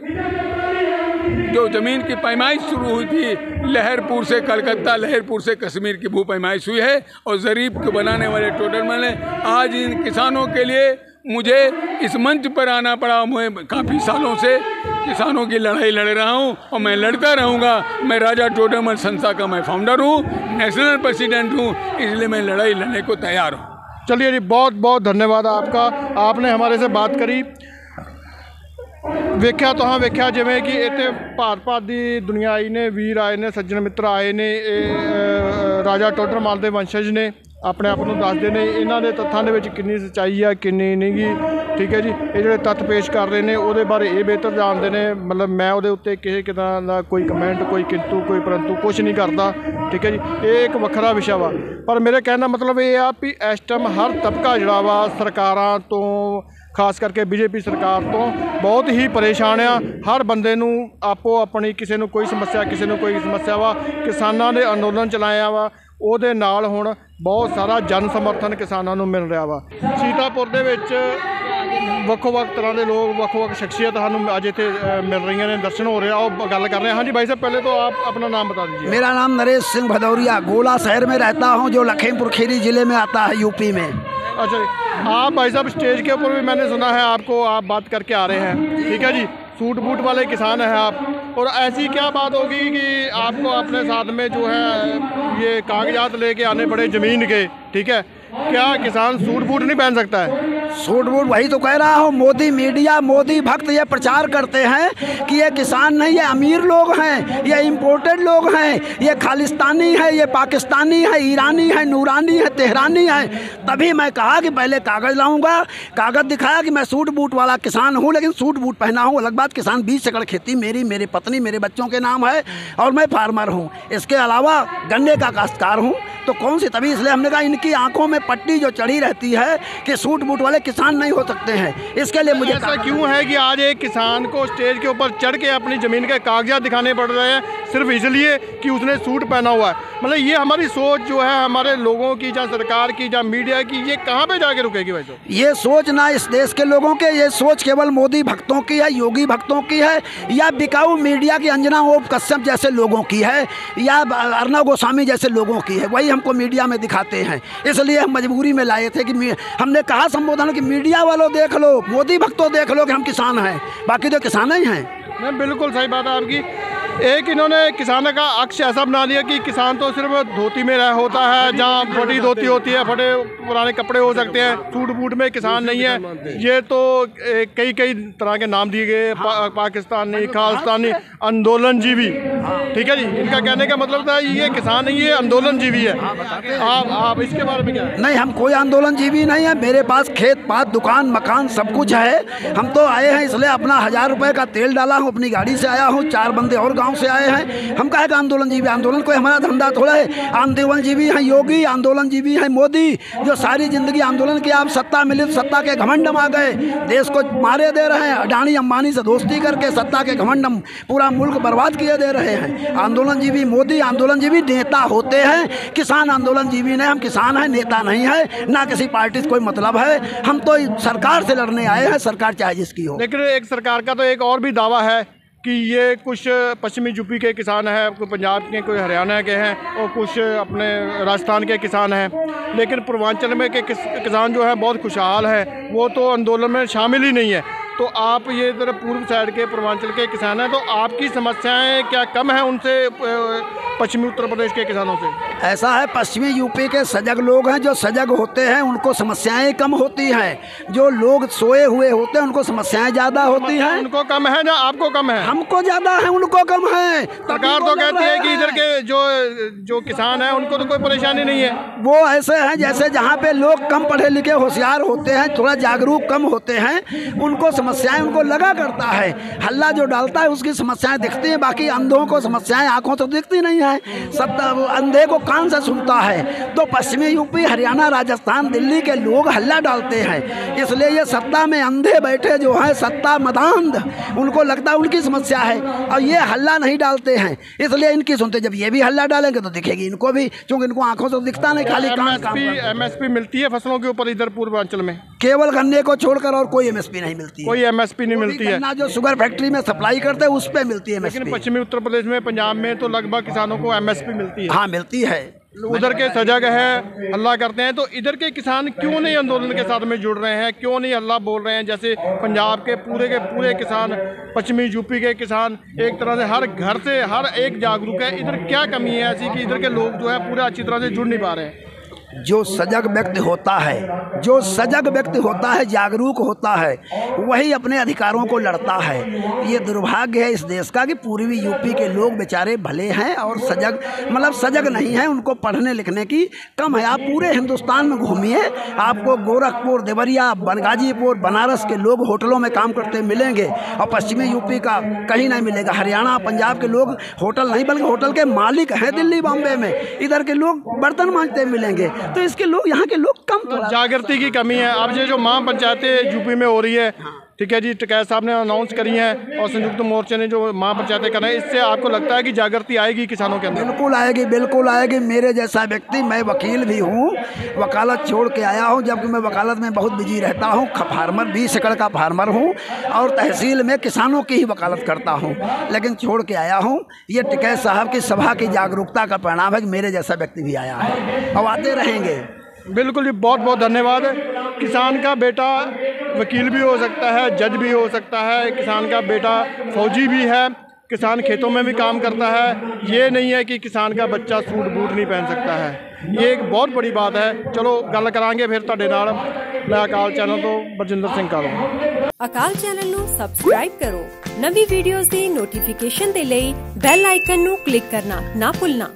जो ज़मीन की पैमाइश शुरू हुई थी, लहरपुर से कलकत्ता, लहरपुर से कश्मीर की भू पैमाइश हुई है और ज़रीब को बनाने वाले टोडरमल ने आज इन किसानों के लिए मुझे इस मंच पर आना पड़ा। मैं काफ़ी सालों से किसानों की लड़ाई लड़ रहा हूं और मैं लड़ता रहूंगा। मैं राजा टोडरमल संस्था का मैं फाउंडर हूं, नेशनल प्रेसिडेंट हूं, इसलिए मैं लड़ाई लड़ने को तैयार हूं। चलिए जी, बहुत बहुत धन्यवाद आपका, आपने हमारे से बात करी। ਵੇਖਿਆ तो हाँ ਵੇਖਿਆ ਜਿਵੇਂ ਕਿ ਇੱਥੇ ਭਾਰਤ ਭਾਰਤ ਦੀ ਦੁਨੀਆ ਆਈ ਨੇ, ਵੀਰ ਆਏ ਨੇ, ਸੱਜਣ ਮਿੱਤਰ ਆਏ ਨੇ, ਇਹ ਰਾਜਾ ਟੋਡਰਮਲ ਦੇ ਵੰਸ਼ਜ ਨੇ, ਆਪਣੇ ਆਪ ਨੂੰ ਦੱਸਦੇ ਨੇ ਇਹਨਾਂ ਦੇ ਤੱਥਾਂ ਦੇ ਵਿੱਚ ਕਿੰਨੀ ਸੱਚਾਈ ਆ ਕਿੰਨੀ ਨਹੀਂ ਗੀ। ਠੀਕ ਹੈ ਜੀ, ਇਹ ਜਿਹੜੇ ਤੱਥ ਪੇਸ਼ ਕਰ ਰਹੇ ਨੇ ਉਹਦੇ ਬਾਰੇ ਇਹ ਬਿਹਤਰ ਜਾਣਦੇ ਨੇ। ਮਤਲਬ ਮੈਂ ਉਹਦੇ ਉੱਤੇ ਕਿਸੇ ਕਿਸਮ ਦਾ ਕੋਈ ਕਮੈਂਟ, ਕੋਈ ਕਿੰਤੂ, ਕੋਈ ਪਰੰਤੂ ਕੁਛ ਨਹੀਂ ਕਰਦਾ। ਠੀਕ ਹੈ ਜੀ, ਇਹ ਇੱਕ ਵੱਖਰਾ ਵਿਸ਼ਾ ਵਾ। ਪਰ ਮੇਰੇ ਕਹਿਣ ਦਾ ਮਤਲਬ ਇਹ ਆ ਵੀ ਇਸ ਟਾਈਮ ਹਰ ਤਬਕਾ ਜਿਹੜਾ ਵਾ ਸਰਕਾਰਾਂ ਤੋਂ, ਖਾਸ ਕਰਕੇ ਬੀਜੇਪੀ ਸਰਕਾਰ ਤੋਂ ਬਹੁਤ ਹੀ ਪਰੇਸ਼ਾਨ ਆ। ਹਰ ਬੰਦੇ ਨੂੰ ਆਪੋ ਆਪਣੀ, ਕਿਸੇ ਨੂੰ ਕੋਈ ਸਮੱਸਿਆ, ਕਿਸੇ ਨੂੰ ਕੋਈ ਸਮੱਸਿਆ ਵਾ। ਕਿਸਾਨਾਂ ਨੇ ਅੰਦੋਲਨ ਚਲਾਇਆ ਵਾ, ਉਹਦੇ ਨਾਲ ਹੁਣ ਬਹੁਤ ਸਾਰਾ ਜਨ ਸਮਰਥਨ ਕਿਸਾਨਾਂ ਨੂੰ ਮਿਲ ਰਿਹਾ ਵਾ। ਸੀਤਾਪੁਰ ਦੇ ਵਿੱਚ ਵੱਖ-ਵੱਖ ਤਰ੍ਹਾਂ ਦੇ ਲੋਕ, ਵੱਖ-ਵੱਖ शख्सियत ਸਾਨੂੰ ਅੱਜ ਇੱਥੇ मिल रही हैं, दर्शन हो रहे हैं। और गल कर रहे हैं। हाँ जी भाई साहब, पहले तो आप अपना नाम बता दीजिए। मेरा नाम नरेश सिंह भदौरिया, गोला शहर में रहता हूँ, जो लखीमपुर खीरी ज़िले में आता है, यूपी में। अच्छा जी, आप भाई साहब स्टेज के ऊपर भी मैंने सुना है आपको, आप बात करके आ रहे हैं। ठीक है जी, सूट बूट वाले किसान हैं आप, और ऐसी क्या बात होगी कि आपको अपने साथ में जो है ये कागजात लेके आने पड़े ज़मीन के? ठीक है, क्या किसान सूट बूट नहीं पहन सकता है? सूट बूट वही तो कह रहा हूँ। मोदी मीडिया, मोदी भक्त ये प्रचार करते हैं कि ये किसान नहीं, ये अमीर लोग हैं, ये इम्पोर्टेड लोग हैं, ये खालिस्तानी है, ये पाकिस्तानी है, ईरानी है, नूरानी है, तेहरानी है। तभी मैं कहा कि पहले कागज़ लाऊंगा, कागज़ दिखाया कि मैं सूट बूट वाला किसान हूँ, लेकिन सूट बूट पहना हूँ अलग बात। किसान 20 एकड़ खेती मेरी, मेरी पत्नी, मेरे बच्चों के नाम है, और मैं फार्मर हूँ। इसके अलावा गन्ने का काश्तकार हूँ। तो कौन सी, तभी इसलिए हमने कहा इनकी आंखों में पट्टी जो चढ़ी रहती है कि सूट बूट वाले किसान नहीं हो सकते हैं। इसके लिए मुझे ऐसा क्यों है कि आज एक किसान को स्टेज के ऊपर चढ़ के अपनी ज़मीन के कागजात दिखाने पड़ रहे हैं सिर्फ इसलिए कि उसने सूट पहना हुआ है? मतलब ये हमारी सोच जो है, हमारे लोगों की, या सरकार की, या मीडिया की, ये कहाँ पे जाके रुकेगी भाई साहब? ये सोच ना इस देश के लोगों के, ये सोच केवल मोदी भक्तों की है, योगी भक्तों की है, या बिकाऊ मीडिया की अंजना ओम कश्यप जैसे लोगों की है, या अर्नब गोस्वामी जैसे लोगों की है। वही हमको मीडिया में दिखाते हैं। इसलिए हम मजबूरी में लाए थे कि हमने कहा संबोधन कि मीडिया वालों देख लो, मोदी भक्तों देख लो कि हम किसान हैं, बाकी तो किसान ही हैं। नहीं, बिल्कुल सही बात है आपकी। एक इन्होंने किसानों का अक्ष ऐसा बना दिया कि किसान तो सिर्फ धोती में रह होता है, जहाँ फटी धोती होती है, फटे पुराने कपड़े हो सकते हैं, सूट बूट में किसान नहीं है। ये तो कई कई तरह के नाम दिए गए, पाकिस्तानी, खालिस्तानी, आंदोलनजीवी, ठीक है जी। इनका कहने का मतलब था ये किसान नहीं है, आंदोलनजीवी है। आप इसके बारे में क्या है? नहीं, हम कोई आंदोलनजीवी नहीं है। मेरे पास खेत पात, दुकान, मकान सब कुछ है। हम तो आए हैं इसलिए अपना 1000 रुपये का तेल डाला हूँ, अपनी गाड़ी से आया हूँ, 4 बंदे और गांव से आए हैं। हम कहे आंदोलनजीवी, आंदोलन कोई हमारा धंधा थोड़ा है। आंदोलनजीवी हैं योगी, आंदोलनजीवी हैं मोदी, जो सारी जिंदगी आंदोलन किया। आप सत्ता मिली, सत्ता के घमंड में आ गए, देश को मारे दे रहे हैं। अडानी अंबानी से दोस्ती करके सत्ता के घमंड पूरा मुल्क बर्बाद किए दे रहे हैं। आंदोलनजीवी मोदी, आंदोलनजीवी नेता होते हैं। किसान आंदोलनजीवी नहीं, हम किसान हैं, नेता नहीं है, ना किसी पार्टी से कोई मतलब है। हम तो सरकार से लड़ने आए हैं, सरकार चाहे जिसकी हो। लेकिन एक सरकार का तो एक और भी दावा है कि ये कुछ पश्चिमी यूपी के किसान हैं, कोई पंजाब के, कोई हरियाणा के हैं और कुछ अपने राजस्थान के किसान हैं। लेकिन पूर्वांचल में के किसान जो हैं बहुत खुशहाल हैं, वो तो आंदोलन में शामिल ही नहीं है। तो आप ये इधर पूर्व साइड के पूर्वांचल के किसान हैं, तो आपकी समस्याएं क्या कम हैं उनसे, पश्चिमी उत्तर प्रदेश के किसानों से? ऐसा है, पश्चिमी यूपी के सजग लोग हैं, जो सजग होते हैं उनको समस्याएं कम होती हैं। जो लोग सोए हुए होते हैं उनको समस्याएं ज़्यादा होती हैं। उनको कम है ना आपको कम है? हमको ज़्यादा है, उनको कम है। सरकार तो कहती है कि इधर के जो किसान हैं उनको तो कोई परेशानी नहीं है। वो ऐसे हैं जैसे जहाँ पे लोग कम पढ़े लिखे होशियार होते हैं, थोड़ा जागरूक कम होते हैं, उनको समस्याएं उनको लगा करता है। हल्ला जो डालता है उसकी समस्याएं दिखती हैं, बाकी अंधों को समस्याएं आंखों से दिखती नहीं है। सब अंधे को कान से सुनता है। तो पश्चिमी यूपी, हरियाणा, राजस्थान, दिल्ली के लोग हल्ला डालते हैं। इसलिए ये सत्ता में अंधे बैठे जो हैं, सत्ता मदांध, उनको लगता है उनकी समस्या है और ये हल्ला नहीं डालते हैं, इसलिए इनकी सुनते। जब ये भी हल्ला डालेंगे तो दिखेगी इनको भी, क्योंकि इनको आंखों से दिखता नहीं, खाली एमएसपी मिलती है फसलों के ऊपर इधर पूर्वांचल में? केवल गन्ने को छोड़कर और कोई एमएसपी नहीं मिलती है। कोई एमएसपी नहीं मिलती है। ना जो शुगर फैक्ट्री में सप्लाई करते हैं उस पे मिलती है एमएसपी। लेकिन पश्चिमी उत्तर प्रदेश में, पंजाब में तो लगभग किसानों को एमएसपी मिलती है। हाँ, मिलती है। उधर के सजग है, हल्ला करते हैं, तो इधर के किसान क्यों नहीं आंदोलन के साथ में जुड़ रहे हैं, क्यों नहीं हल्ला बोल रहे हैं? जैसे पंजाब के पूरे किसान, पश्चिमी यूपी के किसान, एक तरह से हर घर से हर एक जागरूक है। इधर क्या कमी है ऐसी कि इधर के लोग जो है पूरा अच्छी तरह से जुड़ नहीं पा रहे हैं? जो सजग व्यक्ति होता है, जो सजग व्यक्ति होता है, जागरूक होता है, वही अपने अधिकारों को लड़ता है। ये दुर्भाग्य है इस देश का कि पूर्वी यूपी के लोग बेचारे भले हैं और सजग, मतलब सजग नहीं हैं, उनको पढ़ने लिखने की कम है। आप पूरे हिंदुस्तान में घूमिए, आपको गोरखपुर, देवरिया, गाजीपुर, बनारस के लोग होटलों में काम करते मिलेंगे और पश्चिमी यूपी का कहीं नहीं मिलेगा। हरियाणा, पंजाब के लोग होटल नहीं बल्कि होटल के मालिक हैं दिल्ली, बॉम्बे में। इधर के लोग बर्तन मांजते मिलेंगे। तो इसके लोग, यहाँ के लोग कम, जागृति की कमी है। अब ये जो महापंचायतें यूपी में हो रही है, ठीक है जी, टिकैत साहब ने अनाउंस करी हैं और संयुक्त मोर्चे ने जो महापंचायतें कर रहे हैं, इससे आपको लगता है कि जागृति आएगी किसानों के अंदर? बिल्कुल आएगी, बिल्कुल आएगी। मेरे जैसा व्यक्ति, मैं वकील भी हूँ, वकालत छोड़ के आया हूँ, जबकि मैं वकालत में बहुत बिजी रहता हूँ। फार्मर, 20 एकड़ का फार्मर हूँ और तहसील में किसानों की ही वकालत करता हूँ, लेकिन छोड़ के आया हूँ। ये टिकैत साहब की सभा की जागरूकता का परिणाम है कि मेरे जैसा व्यक्ति भी आया है और आते रहेंगे। बिल्कुल जी, बहुत बहुत धन्यवाद। किसान का बेटा वकील भी हो सकता है, जज भी हो सकता है, किसान का बेटा फौजी भी है, किसान खेतों में भी काम करता है। ये नहीं है कि किसान का बच्चा सूट बूट नहीं पहन सकता है। ये एक बहुत बड़ी बात है। चलो गल करांगे फिर तुहाडे नाल। मैं अकाल चैनल तो बरजिंदर सिंह कालो। अकाल चैनल ਨੂੰ ਸਬਸਕ੍ਰਾਈਬ ਕਰੋ, ਨਵੀਂ ਵੀਡੀਓਜ਼ ਦੀ ਨੋਟੀਫਿਕੇਸ਼ਨ ਦੇ ਲਈ ਬੈਲ ਆਈਕਨ ਨੂੰ ਕਲਿੱਕ ਕਰਨਾ ਨਾ ਭੁੱਲਣਾ।